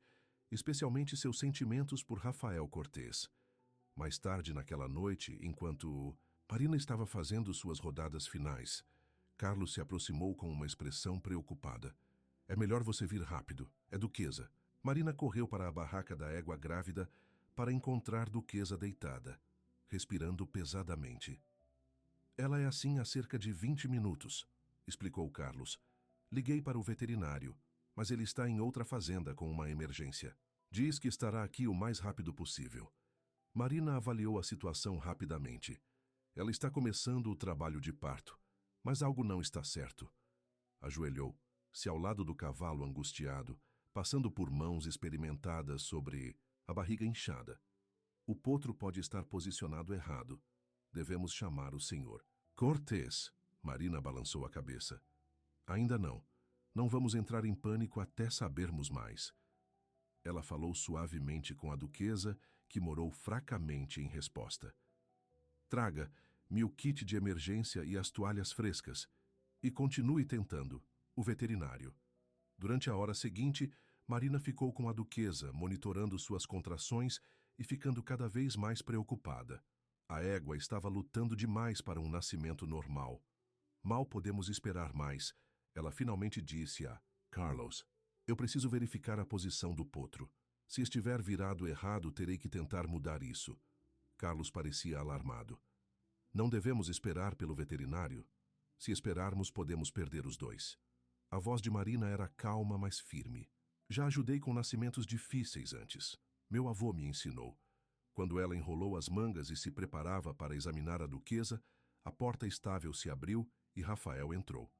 especialmente seus sentimentos por Rafael Cortez. Mais tarde naquela noite, enquanto Marina estava fazendo suas rodadas finais, Carlos se aproximou com uma expressão preocupada. É melhor você vir rápido, é Duquesa. Marina correu para a barraca da égua grávida para encontrar Duquesa deitada, respirando pesadamente. Ela é assim há cerca de 20 minutos, explicou Carlos. Liguei para o veterinário, mas ele está em outra fazenda com uma emergência. Diz que estará aqui o mais rápido possível. Marina avaliou a situação rapidamente. Ela está começando o trabalho de parto, mas algo não está certo. Ajoelhou-se ao lado do cavalo angustiado, passando por mãos experimentadas sobre a barriga inchada. O potro pode estar posicionado errado. Devemos chamar o senhor. Cortez. Marina balançou a cabeça. Ainda não. Não vamos entrar em pânico até sabermos mais. Ela falou suavemente com a duquesa, que morou fracamente em resposta. Traga-me o kit de emergência e as toalhas frescas. E continue tentando. O veterinário. Durante a hora seguinte, Marina ficou com a duquesa, monitorando suas contrações e ficando cada vez mais preocupada. A égua estava lutando demais para um nascimento normal. Mal podemos esperar mais, ela finalmente disse a Carlos. Eu preciso verificar a posição do potro. Se estiver virado errado, terei que tentar mudar isso. Carlos parecia alarmado. Não devemos esperar pelo veterinário? Se esperarmos, podemos perder os dois. A voz de Marina era calma, mas firme. Já ajudei com nascimentos difíceis antes. Meu avô me ensinou. Quando ela enrolou as mangas e se preparava para examinar a duquesa, a porta estável se abriu e Rafael entrou.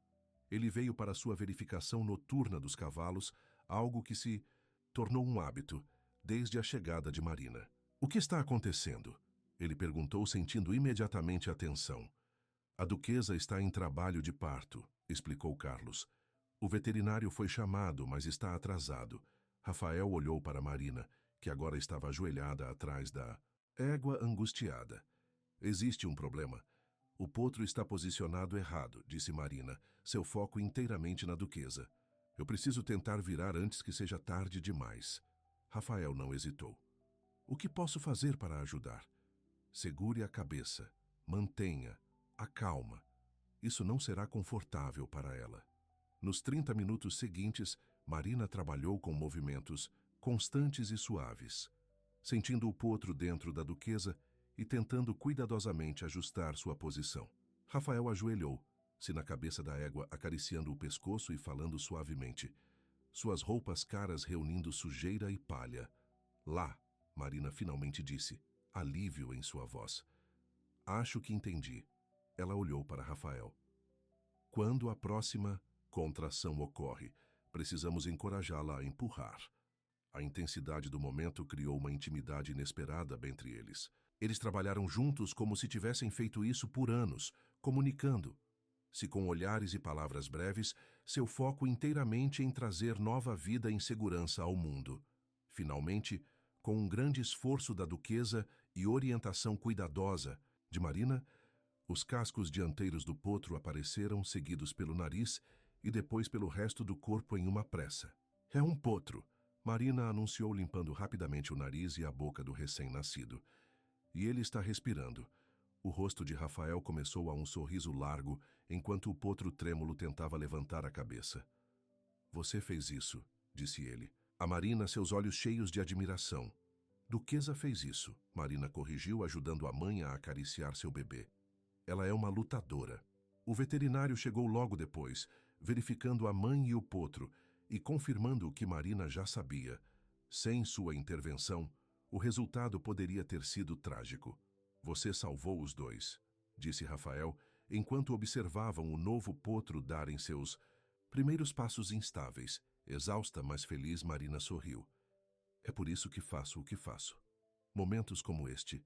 Ele veio para sua verificação noturna dos cavalos, algo que se tornou um hábito desde a chegada de Marina. O que está acontecendo? Ele perguntou, sentindo imediatamente a tensão. A duquesa está em trabalho de parto, explicou Carlos. O veterinário foi chamado, mas está atrasado. Rafael olhou para Marina, que agora estava ajoelhada atrás da égua angustiada. Existe um problema. O potro está posicionado errado, disse Marina, seu foco inteiramente na duquesa. Eu preciso tentar virar antes que seja tarde demais. Rafael não hesitou. O que posso fazer para ajudar? Segure a cabeça. Mantenha. Acalma. Isso não será confortável para ela. Nos 30 minutos seguintes, Marina trabalhou com movimentos constantes e suaves, sentindo o potro dentro da duquesa e tentando cuidadosamente ajustar sua posição. Rafael ajoelhou-se na cabeça da égua, acariciando o pescoço e falando suavemente, suas roupas caras reunindo sujeira e palha. Lá, Marina finalmente disse, alívio em sua voz. Acho que entendi. Ela olhou para Rafael. Quando a próxima contração ocorre, precisamos encorajá-la a empurrar. A intensidade do momento criou uma intimidade inesperada entre eles. Eles trabalharam juntos como se tivessem feito isso por anos, comunicando, se com olhares e palavras breves, seu foco inteiramente em trazer nova vida e segurança ao mundo. Finalmente, com um grande esforço da duquesa e orientação cuidadosa de Marina, os cascos dianteiros do potro apareceram, seguidos pelo nariz e depois pelo resto do corpo em uma pressa. É um potro, Marina anunciou limpando rapidamente o nariz e a boca do recém-nascido. E ele está respirando. O rosto de Rafael começou a um sorriso largo, enquanto o potro trêmulo tentava levantar a cabeça. Você fez isso, disse ele. A Marina, seus olhos cheios de admiração. Duquesa fez isso, Marina corrigiu, ajudando a mãe a acariciar seu bebê. Ela é uma lutadora. O veterinário chegou logo depois, verificando a mãe e o potro, e confirmando o que Marina já sabia. Sem sua intervenção, o resultado poderia ter sido trágico. Você salvou os dois, disse Rafael, enquanto observavam o novo potro darem seus primeiros passos instáveis. Exausta, mas feliz, Marina sorriu. É por isso que faço o que faço. Momentos como este,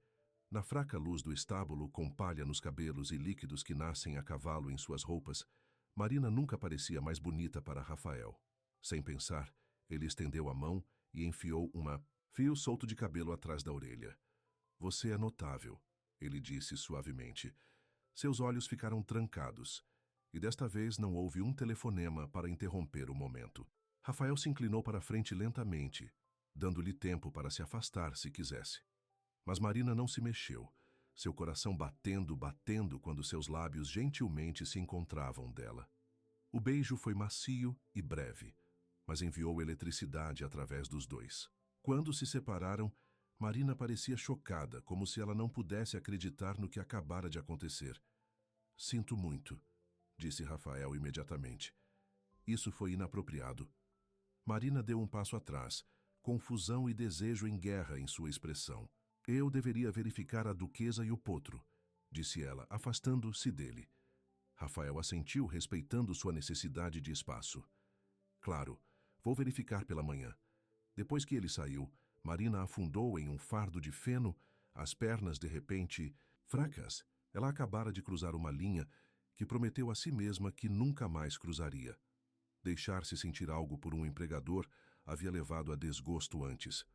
na fraca luz do estábulo, com palha nos cabelos e líquidos que nascem a cavalo em suas roupas, Marina nunca parecia mais bonita para Rafael. Sem pensar, ele estendeu a mão e enfiou fio solto de cabelo atrás da orelha. Você é notável, ele disse suavemente. Seus olhos ficaram trancados, e desta vez não houve um telefonema para interromper o momento. Rafael se inclinou para a frente lentamente, dando-lhe tempo para se afastar se quisesse. Mas Marina não se mexeu, seu coração batendo quando seus lábios gentilmente se encontravam dela. O beijo foi macio e breve, mas enviou eletricidade através dos dois. Quando se separaram, Marina parecia chocada, como se ela não pudesse acreditar no que acabara de acontecer. Sinto muito, disse Rafael imediatamente. Isso foi inapropriado. Marina deu um passo atrás, confusão e desejo em guerra em sua expressão. Eu deveria verificar a duquesa e o potro, disse ela, afastando-se dele. Rafael assentiu, respeitando sua necessidade de espaço. Claro, vou verificar pela manhã. Depois que ele saiu, Marina afundou em um fardo de feno, as pernas de repente fracas. Ela acabara de cruzar uma linha que prometeu a si mesma que nunca mais cruzaria. Deixar-se sentir algo por um empregador havia levado a desgosto antes.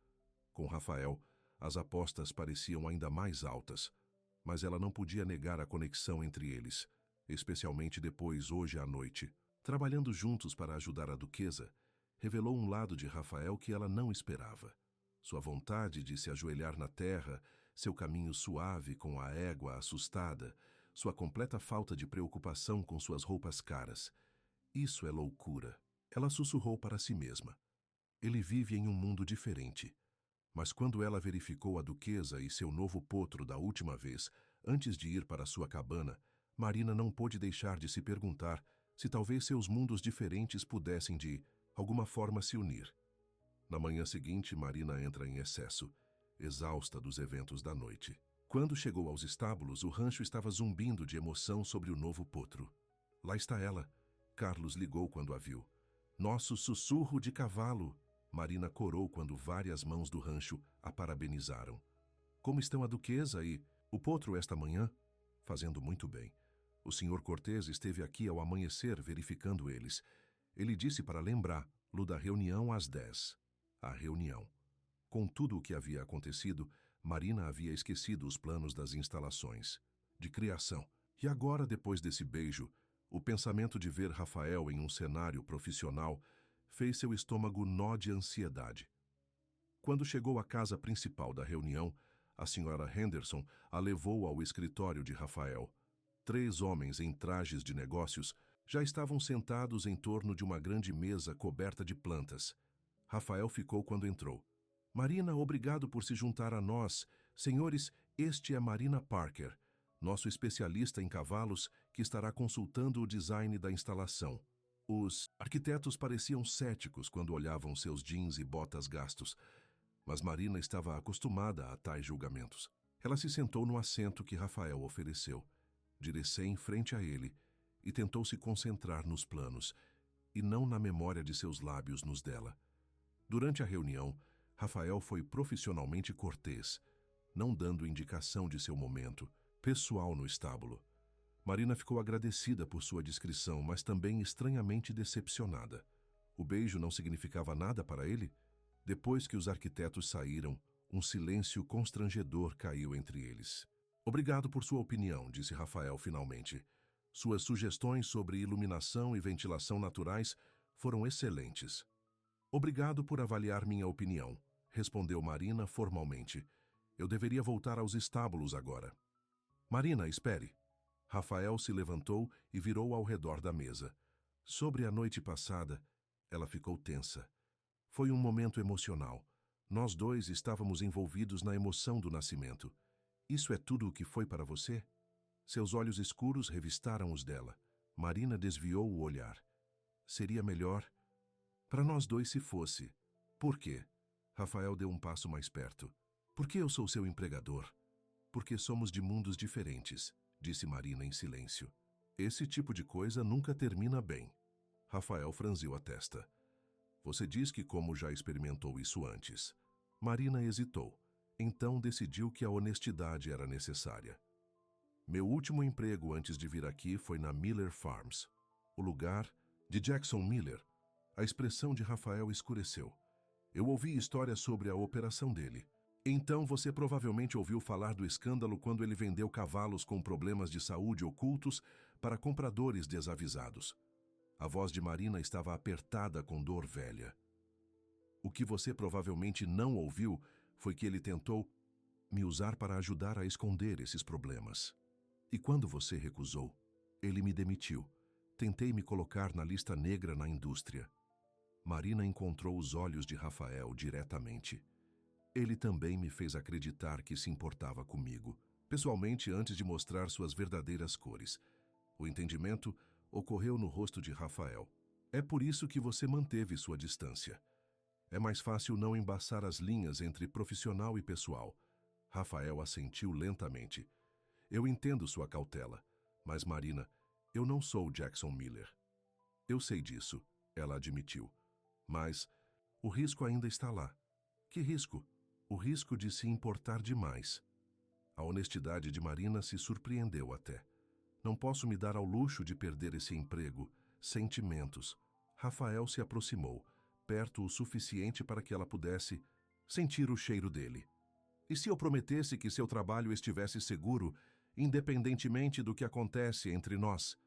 Com Rafael, as apostas pareciam ainda mais altas, mas ela não podia negar a conexão entre eles, especialmente depois hoje à noite. Trabalhando juntos para ajudar a duquesa, revelou um lado de Rafael que ela não esperava. Sua vontade de se ajoelhar na terra, seu caminho suave com a égua assustada, sua completa falta de preocupação com suas roupas caras. Isso é loucura. Ela sussurrou para si mesma. Ele vive em um mundo diferente. Mas quando ela verificou a duquesa e seu novo potro da última vez, antes de ir para sua cabana, Marina não pôde deixar de se perguntar se talvez seus mundos diferentes pudessem de alguma forma se unir. Na manhã seguinte, Marina entra em excesso, exausta dos eventos da noite. Quando chegou aos estábulos, o rancho estava zumbindo de emoção sobre o novo potro. Lá está ela. Carlos ligou quando a viu. Nosso sussurro de cavalo! Marina corou quando várias mãos do rancho a parabenizaram. Como estão a duquesa e o potro esta manhã? Fazendo muito bem. O senhor Cortês esteve aqui ao amanhecer verificando eles. Ele disse para lembrá-lo da reunião às 10. A reunião. Com tudo o que havia acontecido, Marina havia esquecido os planos das instalações, de criação. E agora, depois desse beijo, o pensamento de ver Rafael em um cenário profissional fez seu estômago nó de ansiedade. Quando chegou à casa principal da reunião, a senhora Henderson a levou ao escritório de Rafael. 3 homens em trajes de negócios já estavam sentados em torno de uma grande mesa coberta de plantas. Rafael ficou quando entrou. Marina, obrigado por se juntar a nós. Senhores, este é Marina Parker, nosso especialista em cavalos que estará consultando o design da instalação. Os arquitetos pareciam céticos quando olhavam seus jeans e botas gastos, mas Marina estava acostumada a tais julgamentos. Ela se sentou no assento que Rafael ofereceu, de recém em frente a ele, e tentou se concentrar nos planos, e não na memória de seus lábios nos dela. Durante a reunião, Rafael foi profissionalmente cortês, não dando indicação de seu momento pessoal no estábulo. Marina ficou agradecida por sua discrição, mas também estranhamente decepcionada. O beijo não significava nada para ele? Depois que os arquitetos saíram, um silêncio constrangedor caiu entre eles. Obrigado por sua opinião, disse Rafael finalmente. Suas sugestões sobre iluminação e ventilação naturais foram excelentes. Obrigado por avaliar minha opinião, respondeu Marina formalmente. Eu deveria voltar aos estábulos agora. Marina, espere. Rafael se levantou e virou ao redor da mesa. Sobre a noite passada, ela ficou tensa. Foi um momento emocional. Nós dois estávamos envolvidos na emoção do nascimento. Isso é tudo o que foi para você? Seus olhos escuros revistaram os dela. Marina desviou o olhar. Seria melhor? Para nós dois se fosse. Por quê? Rafael deu um passo mais perto. Porque eu sou seu empregador. Porque somos de mundos diferentes, disse Marina em silêncio. Esse tipo de coisa nunca termina bem. Rafael franziu a testa. Você diz que como já experimentou isso antes. Marina hesitou. Então decidiu que a honestidade era necessária. Meu último emprego antes de vir aqui foi na Miller Farms. O lugar de Jackson Miller. A expressão de Rafael escureceu. Eu ouvi histórias sobre a operação dele. Então você provavelmente ouviu falar do escândalo quando ele vendeu cavalos com problemas de saúde ocultos para compradores desavisados. A voz de Marina estava apertada com dor velha. O que você provavelmente não ouviu foi que ele tentou me usar para ajudar a esconder esses problemas. E quando você recusou, ele me demitiu. Tentei me colocar na lista negra na indústria. Marina encontrou os olhos de Rafael diretamente. Ele também me fez acreditar que se importava comigo, pessoalmente antes de mostrar suas verdadeiras cores. O entendimento ocorreu no rosto de Rafael. É por isso que você manteve sua distância. É mais fácil não embaçar as linhas entre profissional e pessoal. Rafael assentiu lentamente. Eu entendo sua cautela, mas Marina, eu não sou Jackson Miller. Eu sei disso, ela admitiu. Mas o risco ainda está lá. Que risco? O risco de se importar demais. A honestidade de Marina se surpreendeu até. Não posso me dar ao luxo de perder esse emprego. Sentimentos. Rafael se aproximou, perto o suficiente para que ela pudesse sentir o cheiro dele. E se eu prometesse que seu trabalho estivesse seguro, independentemente do que acontece entre nós?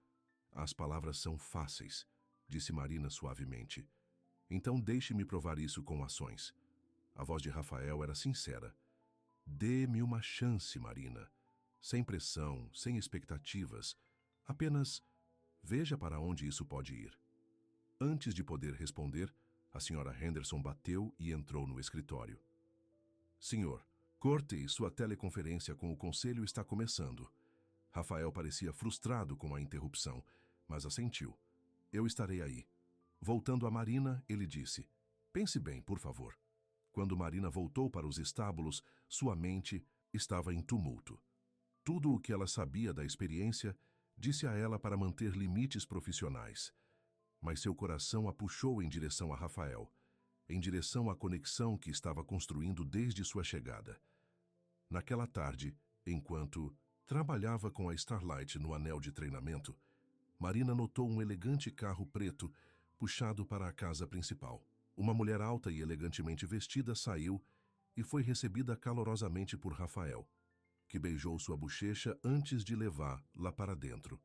As palavras são fáceis, disse Marina suavemente. Então deixe-me provar isso com ações. A voz de Rafael era sincera. Dê-me uma chance, Marina. Sem pressão, sem expectativas. Apenas veja para onde isso pode ir. Antes de poder responder, a senhora Henderson bateu e entrou no escritório. Senhor, corte sua teleconferência com o conselho está começando. Rafael parecia frustrado com a interrupção, mas assentiu. Eu estarei aí. Voltando a Marina, ele disse, pense bem, por favor. Quando Marina voltou para os estábulos, sua mente estava em tumulto. Tudo o que ela sabia da experiência disse a ela para manter limites profissionais. Mas seu coração a puxou em direção a Rafael, em direção à conexão que estava construindo desde sua chegada. Naquela tarde, enquanto trabalhava com a Starlight no anel de treinamento, Marina notou um elegante carro preto puxado para a casa principal. Uma mulher alta e elegantemente vestida saiu e foi recebida calorosamente por Rafael, que beijou sua bochecha antes de levá-la para dentro.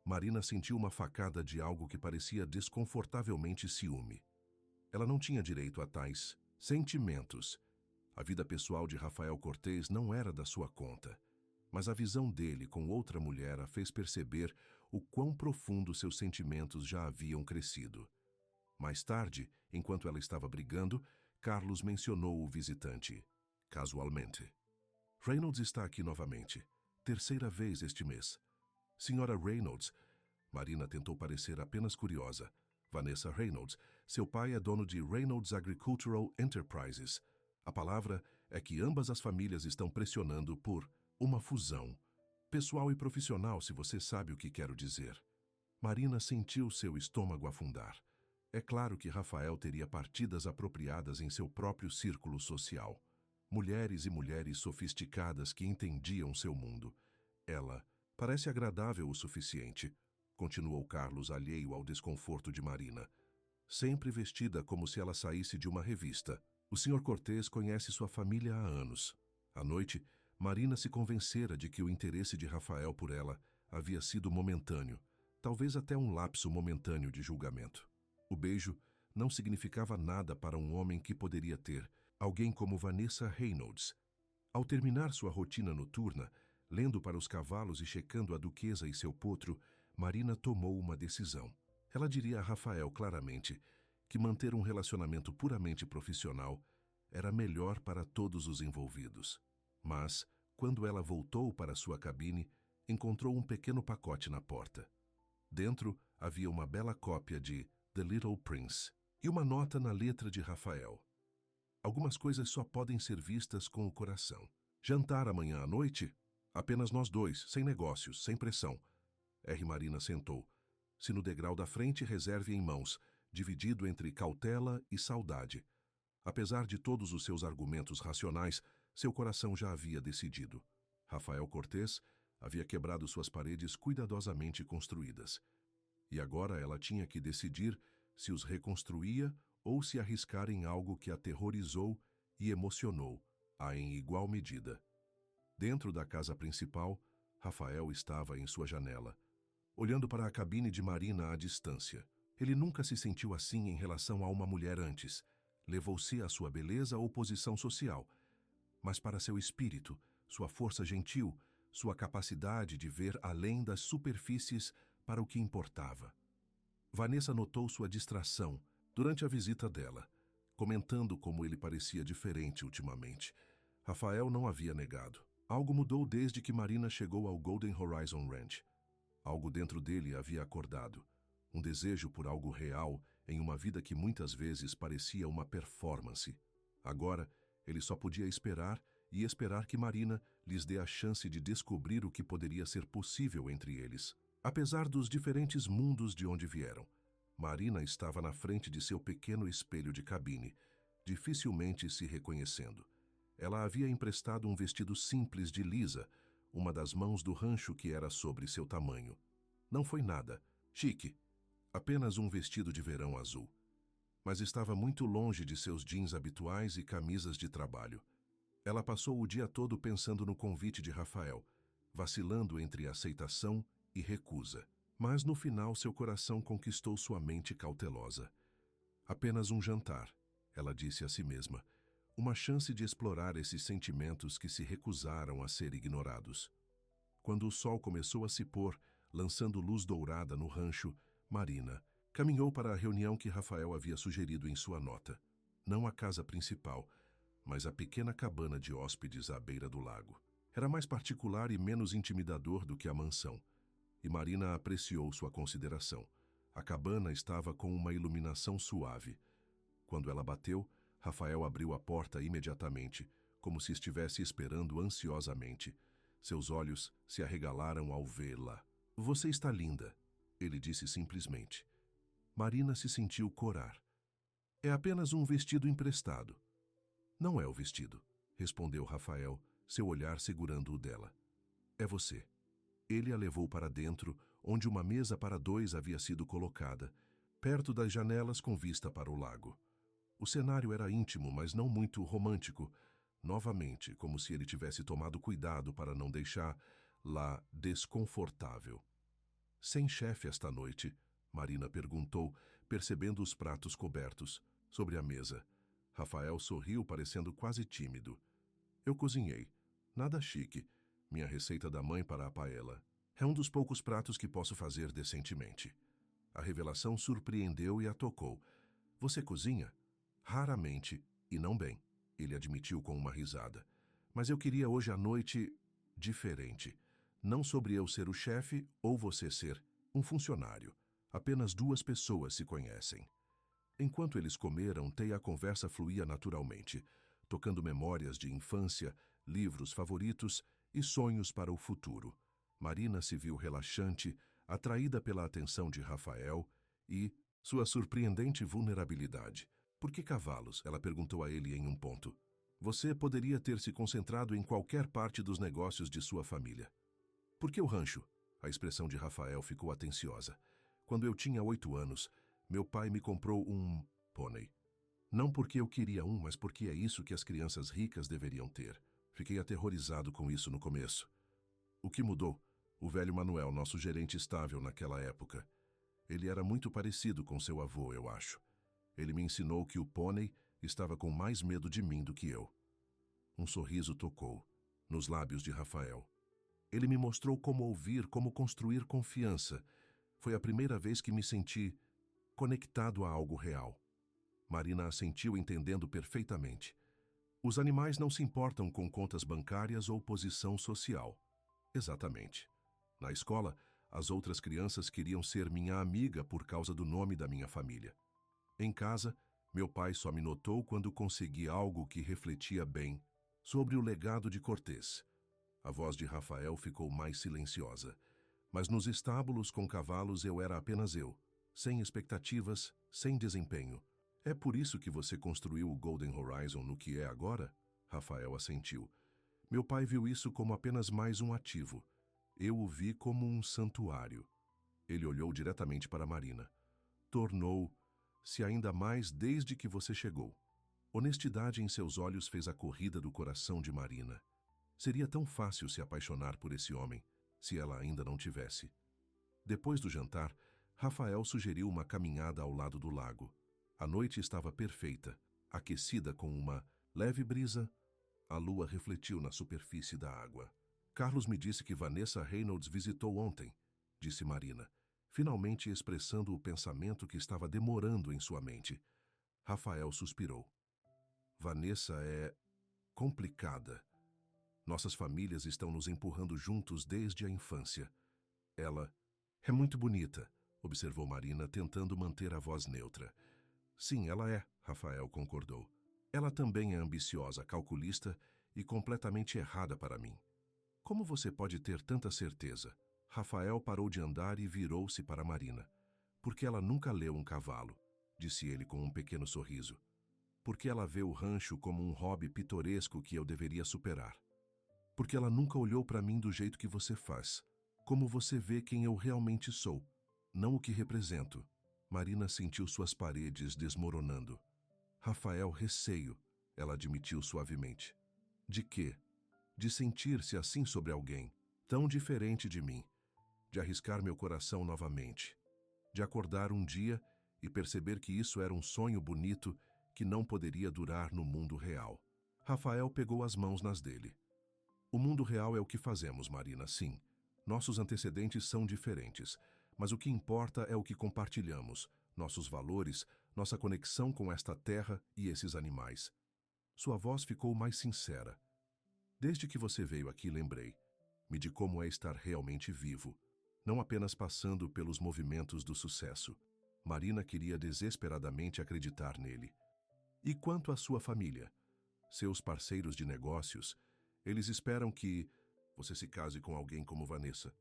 Marina sentiu uma facada de algo que parecia desconfortavelmente ciúme. Ela não tinha direito a tais sentimentos. A vida pessoal de Rafael Cortez não era da sua conta, mas a visão dele com outra mulher a fez perceber o quão profundo seus sentimentos já haviam crescido. Mais tarde, enquanto ela estava brigando, Carlos mencionou o visitante, casualmente. Reynolds está aqui novamente. Terceira vez este mês. Senhora Reynolds. Marina tentou parecer apenas curiosa. Vanessa Reynolds. Seu pai é dono de Reynolds Agricultural Enterprises. A palavra é que ambas as famílias estão pressionando por uma fusão. Pessoal e profissional, se você sabe o que quero dizer. Marina sentiu seu estômago afundar. É claro que Rafael teria partidas apropriadas em seu próprio círculo social. Mulheres e mulheres sofisticadas que entendiam seu mundo. Ela parece agradável o suficiente, continuou Carlos, alheio ao desconforto de Marina. Sempre vestida como se ela saísse de uma revista. O Sr. Cortês conhece sua família há anos. À noite, Marina se convencera de que o interesse de Rafael por ela havia sido momentâneo, talvez até um lapso momentâneo de julgamento. O beijo não significava nada para um homem que poderia ter alguém como Vanessa Reynolds. Ao terminar sua rotina noturna, lendo para os cavalos e checando a duquesa e seu potro, Marina tomou uma decisão. Ela diria a Rafael claramente que manter um relacionamento puramente profissional era melhor para todos os envolvidos. Mas, quando ela voltou para sua cabine, encontrou um pequeno pacote na porta. Dentro havia uma bela cópia de The Little Prince e uma nota na letra de Rafael. Algumas coisas só podem ser vistas com o coração. Jantar amanhã à noite? Apenas nós dois, sem negócios, sem pressão. R. Marina sentou. Se no degrau da frente, reserve em mãos, dividido entre cautela e saudade. Apesar de todos os seus argumentos racionais, seu coração já havia decidido. Rafael Cortês havia quebrado suas paredes cuidadosamente construídas. E agora ela tinha que decidir se os reconstruía ou se arriscar em algo que aterrorizou e emocionou-a em igual medida. Dentro da casa principal, Rafael estava em sua janela, olhando para a cabine de Marina à distância. Ele nunca se sentiu assim em relação a uma mulher antes. Levou-se a sua beleza ou posição social, mas para seu espírito, sua força gentil, sua capacidade de ver além das superfícies para o que importava. Vanessa notou sua distração durante a visita dela, comentando como ele parecia diferente ultimamente. Rafael não havia negado. Algo mudou desde que Marina chegou ao Golden Horizon Ranch. Algo dentro dele havia acordado. Um desejo por algo real em uma vida que muitas vezes parecia uma performance. Agora, ele só podia esperar e esperar que Marina lhes dê a chance de descobrir o que poderia ser possível entre eles. Apesar dos diferentes mundos de onde vieram, Marina estava na frente de seu pequeno espelho de cabine, dificilmente se reconhecendo. Ela havia emprestado um vestido simples de Lisa, uma das mãos do rancho que era sobre seu tamanho. Não foi nada chique, apenas um vestido de verão azul. Mas estava muito longe de seus jeans habituais e camisas de trabalho. Ela passou o dia todo pensando no convite de Rafael, vacilando entre aceitação e recusa. Mas no final seu coração conquistou sua mente cautelosa. Apenas um jantar, ela disse a si mesma. Uma chance de explorar esses sentimentos que se recusaram a ser ignorados. Quando o sol começou a se pôr, lançando luz dourada no rancho, Marina caminhou para a reunião que Rafael havia sugerido em sua nota. Não a casa principal, mas a pequena cabana de hóspedes à beira do lago. Era mais particular e menos intimidador do que a mansão, e Marina apreciou sua consideração. A cabana estava com uma iluminação suave. Quando ela bateu, Rafael abriu a porta imediatamente, como se estivesse esperando ansiosamente. Seus olhos se arregalaram ao vê-la. "Você está linda", ele disse simplesmente. Marina se sentiu corar. "É apenas um vestido emprestado." "Não é o vestido", respondeu Rafael, seu olhar segurando o dela. "É você." Ele a levou para dentro, onde uma mesa para dois havia sido colocada, perto das janelas com vista para o lago. O cenário era íntimo, mas não muito romântico, novamente, como se ele tivesse tomado cuidado para não deixá-la desconfortável. "Sem chefe esta noite?" Marina perguntou, percebendo os pratos cobertos sobre a mesa. Rafael sorriu, parecendo quase tímido. "Eu cozinhei. Nada chique. Minha receita da mãe para a paella. É um dos poucos pratos que posso fazer decentemente." A revelação surpreendeu e a tocou. "Você cozinha?" "Raramente, e não bem", ele admitiu com uma risada. "Mas eu queria hoje à noite diferente. Não sobre eu ser o chefe ou você ser um funcionário. Apenas duas pessoas se conhecem." Enquanto eles comeram, a conversa fluía naturalmente, tocando memórias de infância, livros favoritos e sonhos para o futuro. Marina se viu relaxante, atraída pela atenção de Rafael e sua surpreendente vulnerabilidade. "Por que cavalos?" ela perguntou a ele em um ponto. Você poderia ter se concentrado em qualquer parte dos negócios de sua família. Por que o rancho? A expressão de Rafael ficou atenciosa. Quando eu tinha 8 anos, meu pai me comprou um pônei. Não porque eu queria um, mas porque é isso que as crianças ricas deveriam ter. Fiquei aterrorizado com isso no começo. O que mudou? O velho Manuel, nosso gerente estável naquela época. Ele era muito parecido com seu avô, eu acho. Ele me ensinou que o pônei estava com mais medo de mim do que eu. Um sorriso tocou nos lábios de Rafael. Ele me mostrou como ouvir, como construir confiança. Foi a primeira vez que me senti conectado a algo real. Marina assentiu, entendendo perfeitamente. Os animais não se importam com contas bancárias ou posição social. Exatamente. Na escola, as outras crianças queriam ser minha amiga por causa do nome da minha família. Em casa, meu pai só me notou quando consegui algo que refletia bem sobre o legado de Cortés. A voz de Rafael ficou mais silenciosa. Mas nos estábulos com cavalos eu era apenas eu, sem expectativas, sem desempenho. É por isso que você construiu o Golden Horizon no que é agora? Rafael assentiu. Meu pai viu isso como apenas mais um ativo. Eu o vi como um santuário. Ele olhou diretamente para Marina. Tornou-se ainda mais desde que você chegou. Honestidade em seus olhos fez a corrida do coração de Marina. Seria tão fácil se apaixonar por esse homem, se ela ainda não tivesse. Depois do jantar, Rafael sugeriu uma caminhada ao lado do lago. A noite estava perfeita, aquecida com uma leve brisa. A lua refletiu na superfície da água. Carlos me disse que Vanessa Reynolds visitou ontem, disse Marina, finalmente expressando o pensamento que estava demorando em sua mente. Rafael suspirou. Vanessa é complicada. Nossas famílias estão nos empurrando juntos desde a infância. Ela é muito bonita, observou Marina, tentando manter a voz neutra. Sim, ela é, Rafael concordou. Ela também é ambiciosa, calculista e completamente errada para mim. Como você pode ter tanta certeza? Rafael parou de andar e virou-se para Marina. Porque ela nunca leu um cavalo, disse ele com um pequeno sorriso. Porque ela vê o rancho como um hobby pitoresco que eu deveria superar. Porque ela nunca olhou para mim do jeito que você faz, como você vê quem eu realmente sou, não o que represento. Marina sentiu suas paredes desmoronando. Rafael, receio, ela admitiu suavemente. De quê? De sentir-se assim sobre alguém, tão diferente de mim, de arriscar meu coração novamente, de acordar um dia e perceber que isso era um sonho bonito que não poderia durar no mundo real. Rafael pegou as mãos nas dele. O mundo real é o que fazemos, Marina, sim. Nossos antecedentes são diferentes, mas o que importa é o que compartilhamos, nossos valores, nossa conexão com esta terra e esses animais. Sua voz ficou mais sincera. Desde que você veio aqui, lembrei-me de como é estar realmente vivo, não apenas passando pelos movimentos do sucesso. Marina queria desesperadamente acreditar nele. E quanto à sua família? Seus parceiros de negócios, eles esperam que você se case com alguém como Vanessa.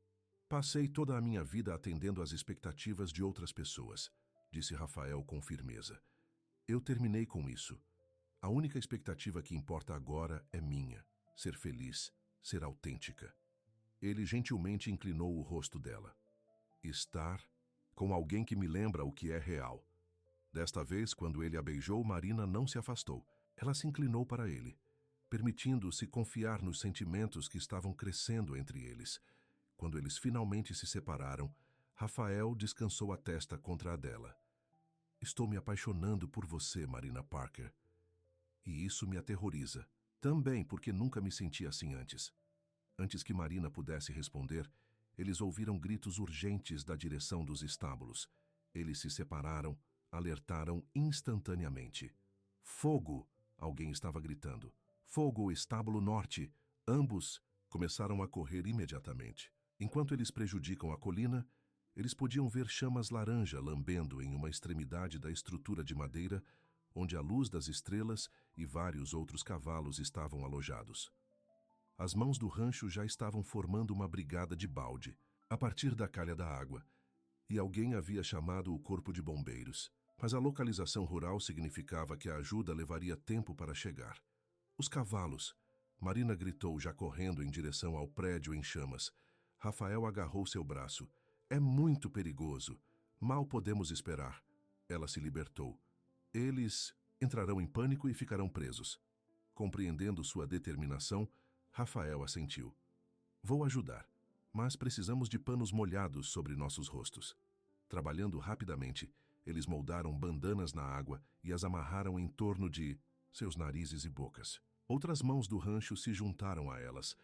Passei toda a minha vida atendendo às expectativas de outras pessoas, disse Rafael com firmeza. Eu terminei com isso. A única expectativa que importa agora é minha, ser feliz, ser autêntica. Ele gentilmente inclinou o rosto dela. Estar com alguém que me lembra o que é real. Desta vez, quando ele a beijou, Marina não se afastou. Ela se inclinou para ele, permitindo-se confiar nos sentimentos que estavam crescendo entre eles. Quando eles finalmente se separaram, Rafael descansou a testa contra a dela. Estou me apaixonando por você, Marina Parker. E isso me aterroriza. Também porque nunca me senti assim antes. Antes que Marina pudesse responder, eles ouviram gritos urgentes da direção dos estábulos. Eles se separaram, alertaram instantaneamente. Fogo! Alguém estava gritando. Fogo, estábulo norte! Ambos começaram a correr imediatamente. Enquanto eles prejudicam a colina, eles podiam ver chamas laranja lambendo em uma extremidade da estrutura de madeira, onde a luz das estrelas e vários outros cavalos estavam alojados. As mãos do rancho já estavam formando uma brigada de balde, a partir da calha da água, e alguém havia chamado o corpo de bombeiros. Mas a localização rural significava que a ajuda levaria tempo para chegar. Os cavalos! Marina gritou, já correndo em direção ao prédio em chamas. Rafael agarrou seu braço. É muito perigoso. Mal podemos esperar. Ela se libertou. Eles entrarão em pânico e ficarão presos. Compreendendo sua determinação, Rafael assentiu. Vou ajudar, mas precisamos de panos molhados sobre nossos rostos. Trabalhando rapidamente, eles moldaram bandanas na água e as amarraram em torno de seus narizes e bocas. Outras mãos do rancho se juntaram a elas,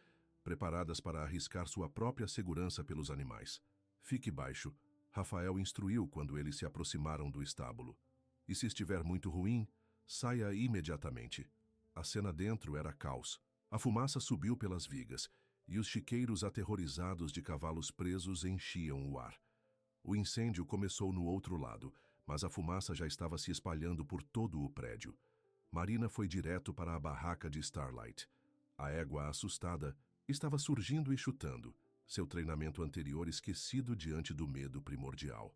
preparadas para arriscar sua própria segurança pelos animais. Fique baixo, Rafael instruiu quando eles se aproximaram do estábulo. E se estiver muito ruim, saia imediatamente. A cena dentro era caos. A fumaça subiu pelas vigas, e os chiqueiros aterrorizados de cavalos presos enchiam o ar. O incêndio começou no outro lado, mas a fumaça já estava se espalhando por todo o prédio. Marina foi direto para a barraca de Starlight. A égua, assustada, estava surgindo e chutando, seu treinamento anterior esquecido diante do medo primordial.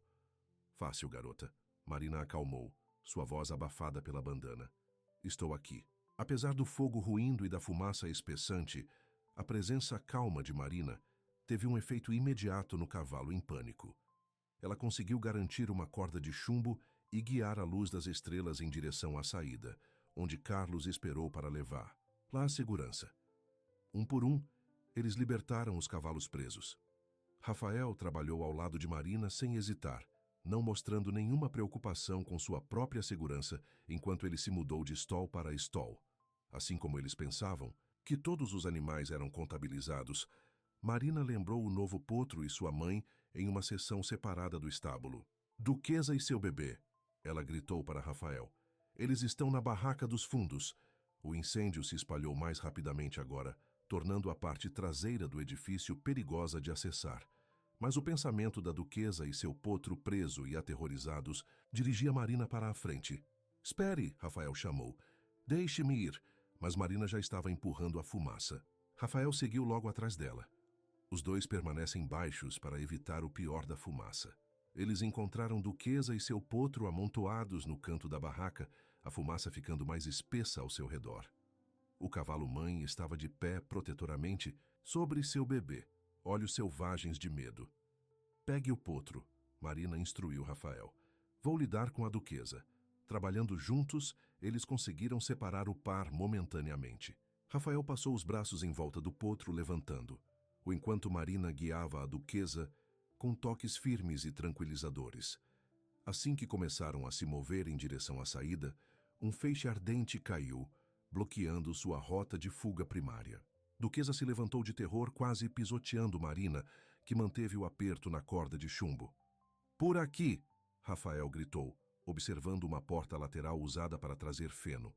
Fácil, garota. Marina acalmou, sua voz abafada pela bandana. Estou aqui. Apesar do fogo ruindo e da fumaça espessante, a presença calma de Marina teve um efeito imediato no cavalo em pânico. Ela conseguiu garantir uma corda de chumbo e guiar a luz das estrelas em direção à saída, onde Carlos esperou para levar. Lá a segurança. Um por um, eles libertaram os cavalos presos. Rafael trabalhou ao lado de Marina sem hesitar, não mostrando nenhuma preocupação com sua própria segurança enquanto ele se mudou de stall para stall. Assim como eles pensavam que todos os animais eram contabilizados, Marina lembrou o novo potro e sua mãe em uma seção separada do estábulo. Duquesa e seu bebê, ela gritou para Rafael. Eles estão na barraca dos fundos. O incêndio se espalhou mais rapidamente agora, tornando a parte traseira do edifício perigosa de acessar. Mas o pensamento da duquesa e seu potro preso e aterrorizados dirigia Marina para a frente. Espere, Rafael chamou. Deixe-me ir. Mas Marina já estava empurrando a fumaça. Rafael seguiu logo atrás dela. Os dois permanecem baixos para evitar o pior da fumaça. Eles encontraram Duquesa e seu potro amontoados no canto da barraca, a fumaça ficando mais espessa ao seu redor. O cavalo-mãe estava de pé protetoramente sobre seu bebê, olhos selvagens de medo. Pegue o potro, Marina instruiu Rafael. Vou lidar com a Duquesa. Trabalhando juntos, eles conseguiram separar o par momentaneamente. Rafael passou os braços em volta do potro, levantando, enquanto Marina guiava a Duquesa com toques firmes e tranquilizadores. Assim que começaram a se mover em direção à saída, um feixe ardente caiu, bloqueando sua rota de fuga primária. Duquesa se levantou de terror, quase pisoteando Marina, que manteve o aperto na corda de chumbo. Por aqui! Rafael gritou, observando uma porta lateral usada para trazer feno.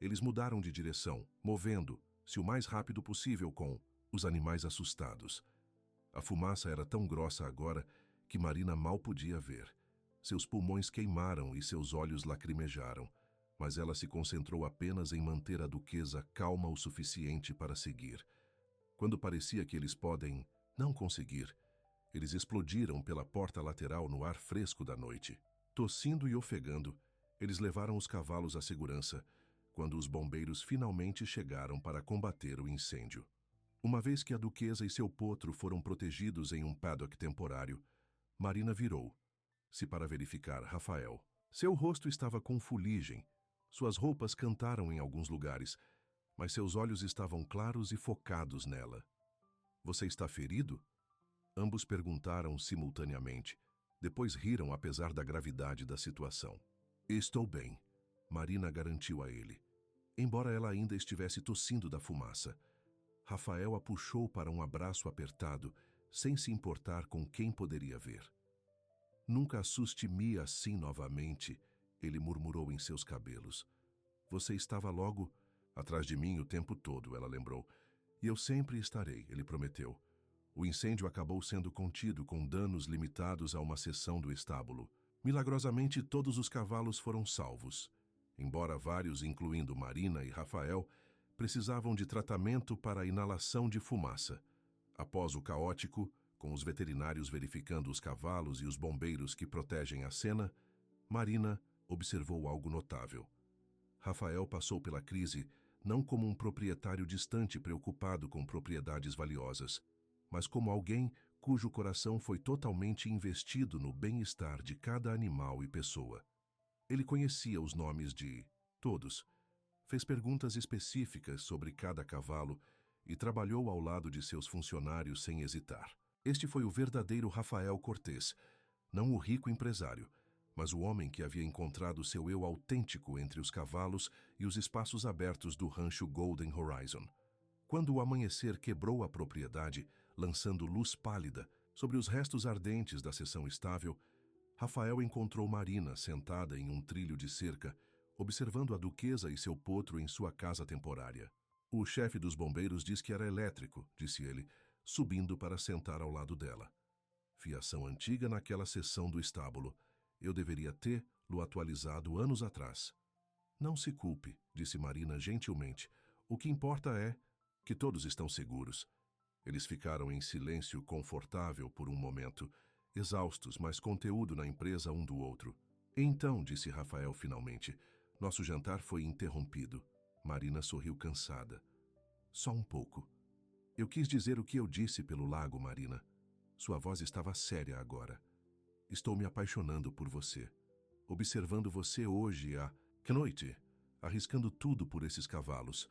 Eles mudaram de direção, movendo-se o mais rápido possível com os animais assustados. A fumaça era tão grossa agora que Marina mal podia ver. Seus pulmões queimaram e seus olhos lacrimejaram, mas ela se concentrou apenas em manter a Duquesa calma o suficiente para seguir. Quando parecia que eles podem não conseguir, eles explodiram pela porta lateral no ar fresco da noite. Tossindo e ofegando, eles levaram os cavalos à segurança, quando os bombeiros finalmente chegaram para combater o incêndio. Uma vez que a Duquesa e seu potro foram protegidos em um paddock temporário, Marina virou-se para verificar Rafael. Seu rosto estava com fuligem, suas roupas cantaram em alguns lugares, mas seus olhos estavam claros e focados nela. Você está ferido? Ambos perguntaram simultaneamente. Depois riram apesar da gravidade da situação. Estou bem, Marina garantiu a ele, embora ela ainda estivesse tossindo da fumaça. Rafael a puxou para um abraço apertado, sem se importar com quem poderia ver. Nunca assuste-me assim novamente, ele murmurou em seus cabelos. Você estava logo atrás de mim o tempo todo, ela lembrou. E eu sempre estarei, ele prometeu. O incêndio acabou sendo contido com danos limitados a uma seção do estábulo. Milagrosamente, todos os cavalos foram salvos. Embora vários, incluindo Marina e Rafael, precisavam de tratamento para a inalação de fumaça. Após o caótico, com os veterinários verificando os cavalos e os bombeiros que protegem a cena, Marina observou algo notável. Rafael passou pela crise não como um proprietário distante preocupado com propriedades valiosas, mas como alguém cujo coração foi totalmente investido no bem-estar de cada animal e pessoa. Ele conhecia os nomes de todos, fez perguntas específicas sobre cada cavalo e trabalhou ao lado de seus funcionários sem hesitar. Este foi o verdadeiro Rafael Cortés, não o rico empresário, mas o homem que havia encontrado seu eu autêntico entre os cavalos e os espaços abertos do rancho Golden Horizon. Quando o amanhecer quebrou a propriedade, lançando luz pálida sobre os restos ardentes da seção estável, Rafael encontrou Marina sentada em um trilho de cerca, observando a duquesa e seu potro em sua casa temporária. O chefe dos bombeiros diz que era elétrico, disse ele, subindo para sentar ao lado dela. Fiação antiga naquela seção do estábulo. Eu deveria tê-lo atualizado anos atrás. Não se culpe, disse Marina gentilmente. O que importa é que todos estão seguros. Eles ficaram em silêncio confortável por um momento, exaustos, mas conteúdo na empresa um do outro. Então, disse Rafael finalmente, nosso jantar foi interrompido. Marina sorriu cansada. Só um pouco. Eu quis dizer o que eu disse pelo lago, Marina. Sua voz estava séria agora. Estou me apaixonando por você. Observando você hoje à noite, arriscando tudo por esses cavalos.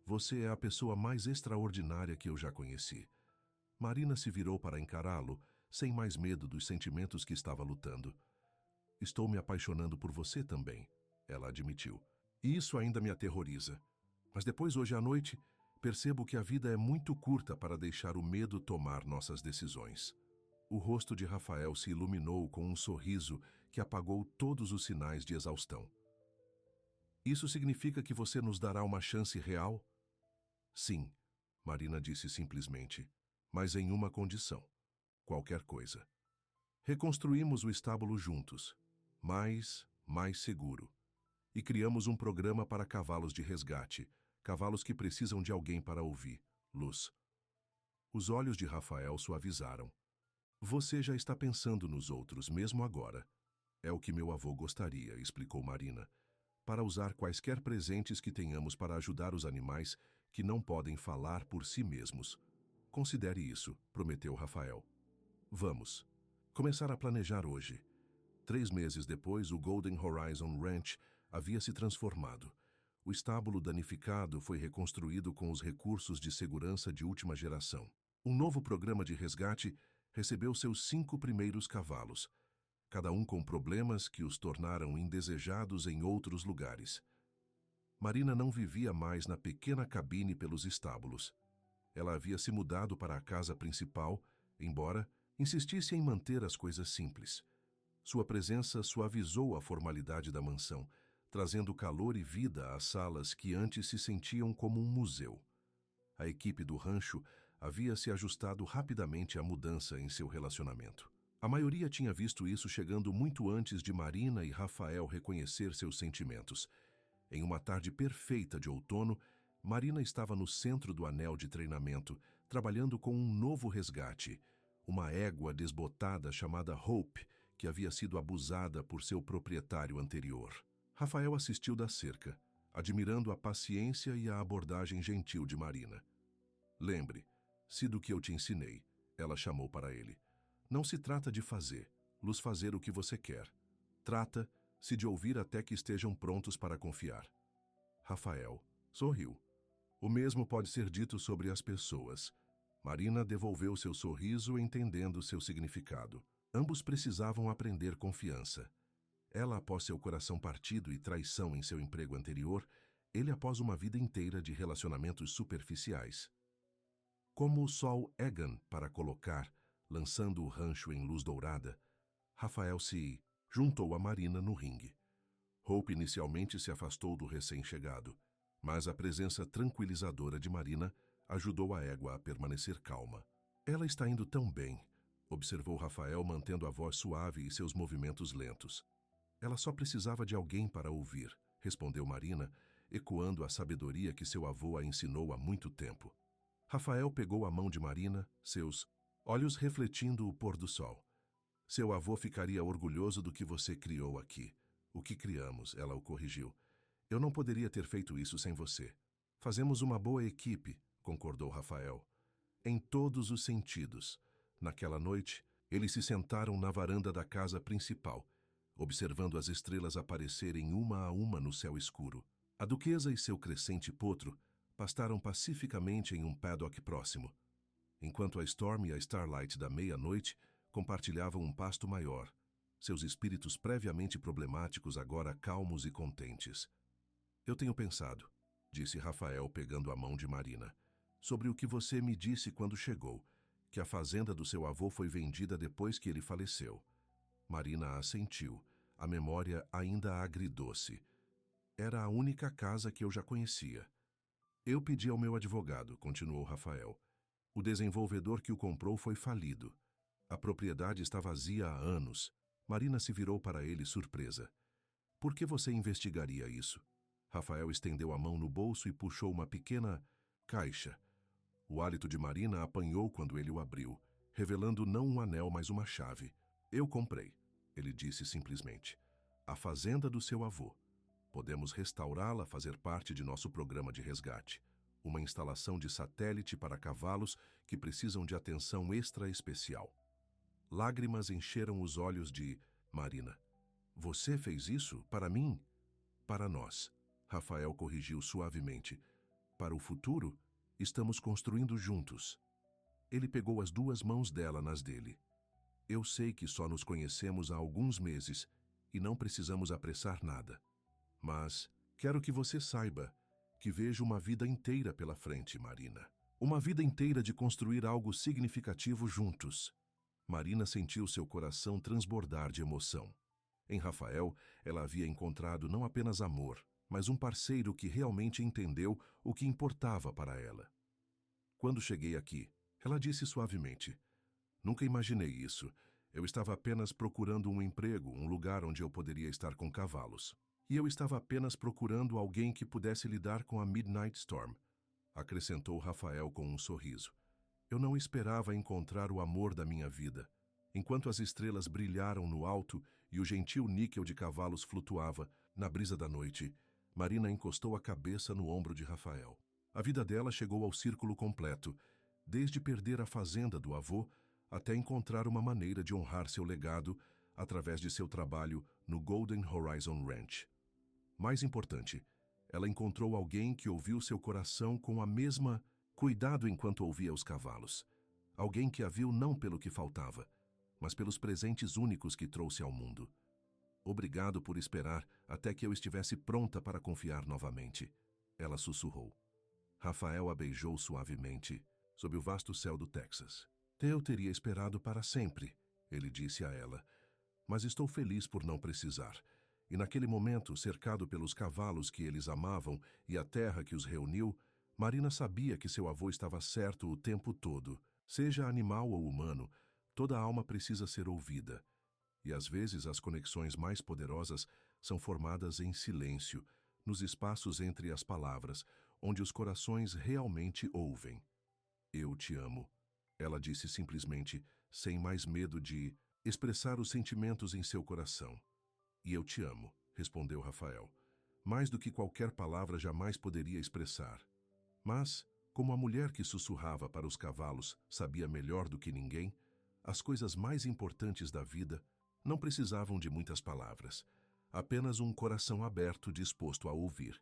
Você é a pessoa mais extraordinária que eu já conheci. Marina se virou para encará-lo, sem mais medo dos sentimentos que estava lutando. Estou me apaixonando por você também, ela admitiu. E isso ainda me aterroriza. Mas depois, hoje à noite, percebo que a vida é muito curta para deixar o medo tomar nossas decisões. O rosto de Rafael se iluminou com um sorriso que apagou todos os sinais de exaustão. Isso significa que você nos dará uma chance real? Sim, Marina disse simplesmente, mas em uma condição. Qualquer coisa. Reconstruímos o estábulo juntos, mais seguro. E criamos um programa para cavalos de resgate, cavalos que precisam de alguém para ouvir, Luz. Os olhos de Rafael suavizaram. Você já está pensando nos outros, mesmo agora. É o que meu avô gostaria, explicou Marina, para usar quaisquer presentes que tenhamos para ajudar os animais que não podem falar por si mesmos. Considere isso, prometeu Rafael. Vamos. Começar a planejar hoje. 3 meses depois, o Golden Horizon Ranch havia se transformado. O estábulo danificado foi reconstruído com os recursos de segurança de última geração. Um novo programa de resgate recebeu seus 5 primeiros cavalos, cada um com problemas que os tornaram indesejados em outros lugares. Marina não vivia mais na pequena cabine pelos estábulos. Ela havia se mudado para a casa principal, embora insistisse em manter as coisas simples. Sua presença suavizou a formalidade da mansão, trazendo calor e vida às salas que antes se sentiam como um museu. A equipe do rancho havia se ajustado rapidamente à mudança em seu relacionamento. A maioria tinha visto isso chegando muito antes de Marina e Rafael reconhecer seus sentimentos. Em uma tarde perfeita de outono, Marina estava no centro do anel de treinamento, trabalhando com um novo resgate, uma égua desbotada chamada Hope, que havia sido abusada por seu proprietário anterior. Rafael assistiu da cerca, admirando a paciência e a abordagem gentil de Marina. Lembre-se do que eu te ensinei, ela chamou para ele. Não se trata de fazer o que você quer. Trata-se de ouvir até que estejam prontos para confiar. Rafael sorriu. O mesmo pode ser dito sobre as pessoas. Marina devolveu seu sorriso, entendendo seu significado. Ambos precisavam aprender confiança. Ela após seu coração partido e traição em seu emprego anterior, ele após uma vida inteira de relacionamentos superficiais. Como o sol Egan para colocar, lançando o rancho em luz dourada, Rafael se juntou a Marina no ringue. Hope inicialmente se afastou do recém-chegado, mas a presença tranquilizadora de Marina ajudou a égua a permanecer calma. Ela está indo tão bem, observou Rafael mantendo a voz suave e seus movimentos lentos. Ela só precisava de alguém para ouvir, respondeu Marina, ecoando a sabedoria que seu avô a ensinou há muito tempo. Rafael pegou a mão de Marina, seus olhos refletindo o pôr do sol. Seu avô ficaria orgulhoso do que você criou aqui. O que criamos, ela o corrigiu. Eu não poderia ter feito isso sem você. Fazemos uma boa equipe, concordou Rafael. Em todos os sentidos. Naquela noite, eles se sentaram na varanda da casa principal, observando as estrelas aparecerem uma a uma no céu escuro. A duquesa e seu crescente potro pastaram pacificamente em um paddock próximo, enquanto a Storm e a Starlight da meia-noite compartilhavam um pasto maior, seus espíritos previamente problemáticos agora calmos e contentes. Eu tenho pensado, disse Rafael pegando a mão de Marina, sobre o que você me disse quando chegou, que a fazenda do seu avô foi vendida depois que ele faleceu. Marina assentiu, a memória ainda agridoce. Era a única casa que eu já conhecia. Eu pedi ao meu advogado, continuou Rafael. O desenvolvedor que o comprou foi falido. A propriedade está vazia há anos. Marina se virou para ele surpresa. Por que você investigaria isso? Rafael estendeu a mão no bolso e puxou uma pequena caixa. O hálito de Marina apanhou quando ele o abriu, revelando não um anel, mas uma chave. Eu comprei, ele disse simplesmente. A fazenda do seu avô. Podemos restaurá-la, fazer parte de nosso programa de resgate. Uma instalação de satélite para cavalos que precisam de atenção extra especial. Lágrimas encheram os olhos de Marina. Você fez isso? Para mim? Para nós. Rafael corrigiu suavemente. Para o futuro, estamos construindo juntos. Ele pegou as duas mãos dela nas dele. Eu sei que só nos conhecemos há alguns meses e não precisamos apressar nada. Mas quero que você saiba que vejo uma vida inteira pela frente, Marina. Uma vida inteira de construir algo significativo juntos. Marina sentiu seu coração transbordar de emoção. Em Rafael, ela havia encontrado não apenas amor, mas um parceiro que realmente entendeu o que importava para ela. Quando cheguei aqui, ela disse suavemente, nunca imaginei isso. Eu estava apenas procurando um emprego, um lugar onde eu poderia estar com cavalos. E eu estava apenas procurando alguém que pudesse lidar com a Midnight Storm, acrescentou Rafael com um sorriso. Eu não esperava encontrar o amor da minha vida. Enquanto as estrelas brilharam no alto e o gentil níquel de cavalos flutuava na brisa da noite, Marina encostou a cabeça no ombro de Rafael. A vida dela chegou ao círculo completo, desde perder a fazenda do avô até encontrar uma maneira de honrar seu legado através de seu trabalho no Golden Horizon Ranch. Mais importante, ela encontrou alguém que ouviu seu coração com a mesma cuidado enquanto ouvia os cavalos. Alguém que a viu não pelo que faltava, mas pelos presentes únicos que trouxe ao mundo. Obrigado por esperar até que eu estivesse pronta para confiar novamente, ela sussurrou. Rafael a beijou suavemente, sob o vasto céu do Texas. Eu teria esperado para sempre, ele disse a ela, mas estou feliz por não precisar. E naquele momento, cercado pelos cavalos que eles amavam e a terra que os reuniu, Marina sabia que seu avô estava certo o tempo todo. Seja animal ou humano, toda alma precisa ser ouvida. E às vezes as conexões mais poderosas são formadas em silêncio, nos espaços entre as palavras, onde os corações realmente ouvem. Eu te amo, ela disse simplesmente, sem mais medo de expressar os sentimentos em seu coração. E eu te amo, respondeu Rafael, mais do que qualquer palavra jamais poderia expressar. Mas, como a mulher que sussurrava para os cavalos sabia melhor do que ninguém, as coisas mais importantes da vida não precisavam de muitas palavras, apenas um coração aberto disposto a ouvir.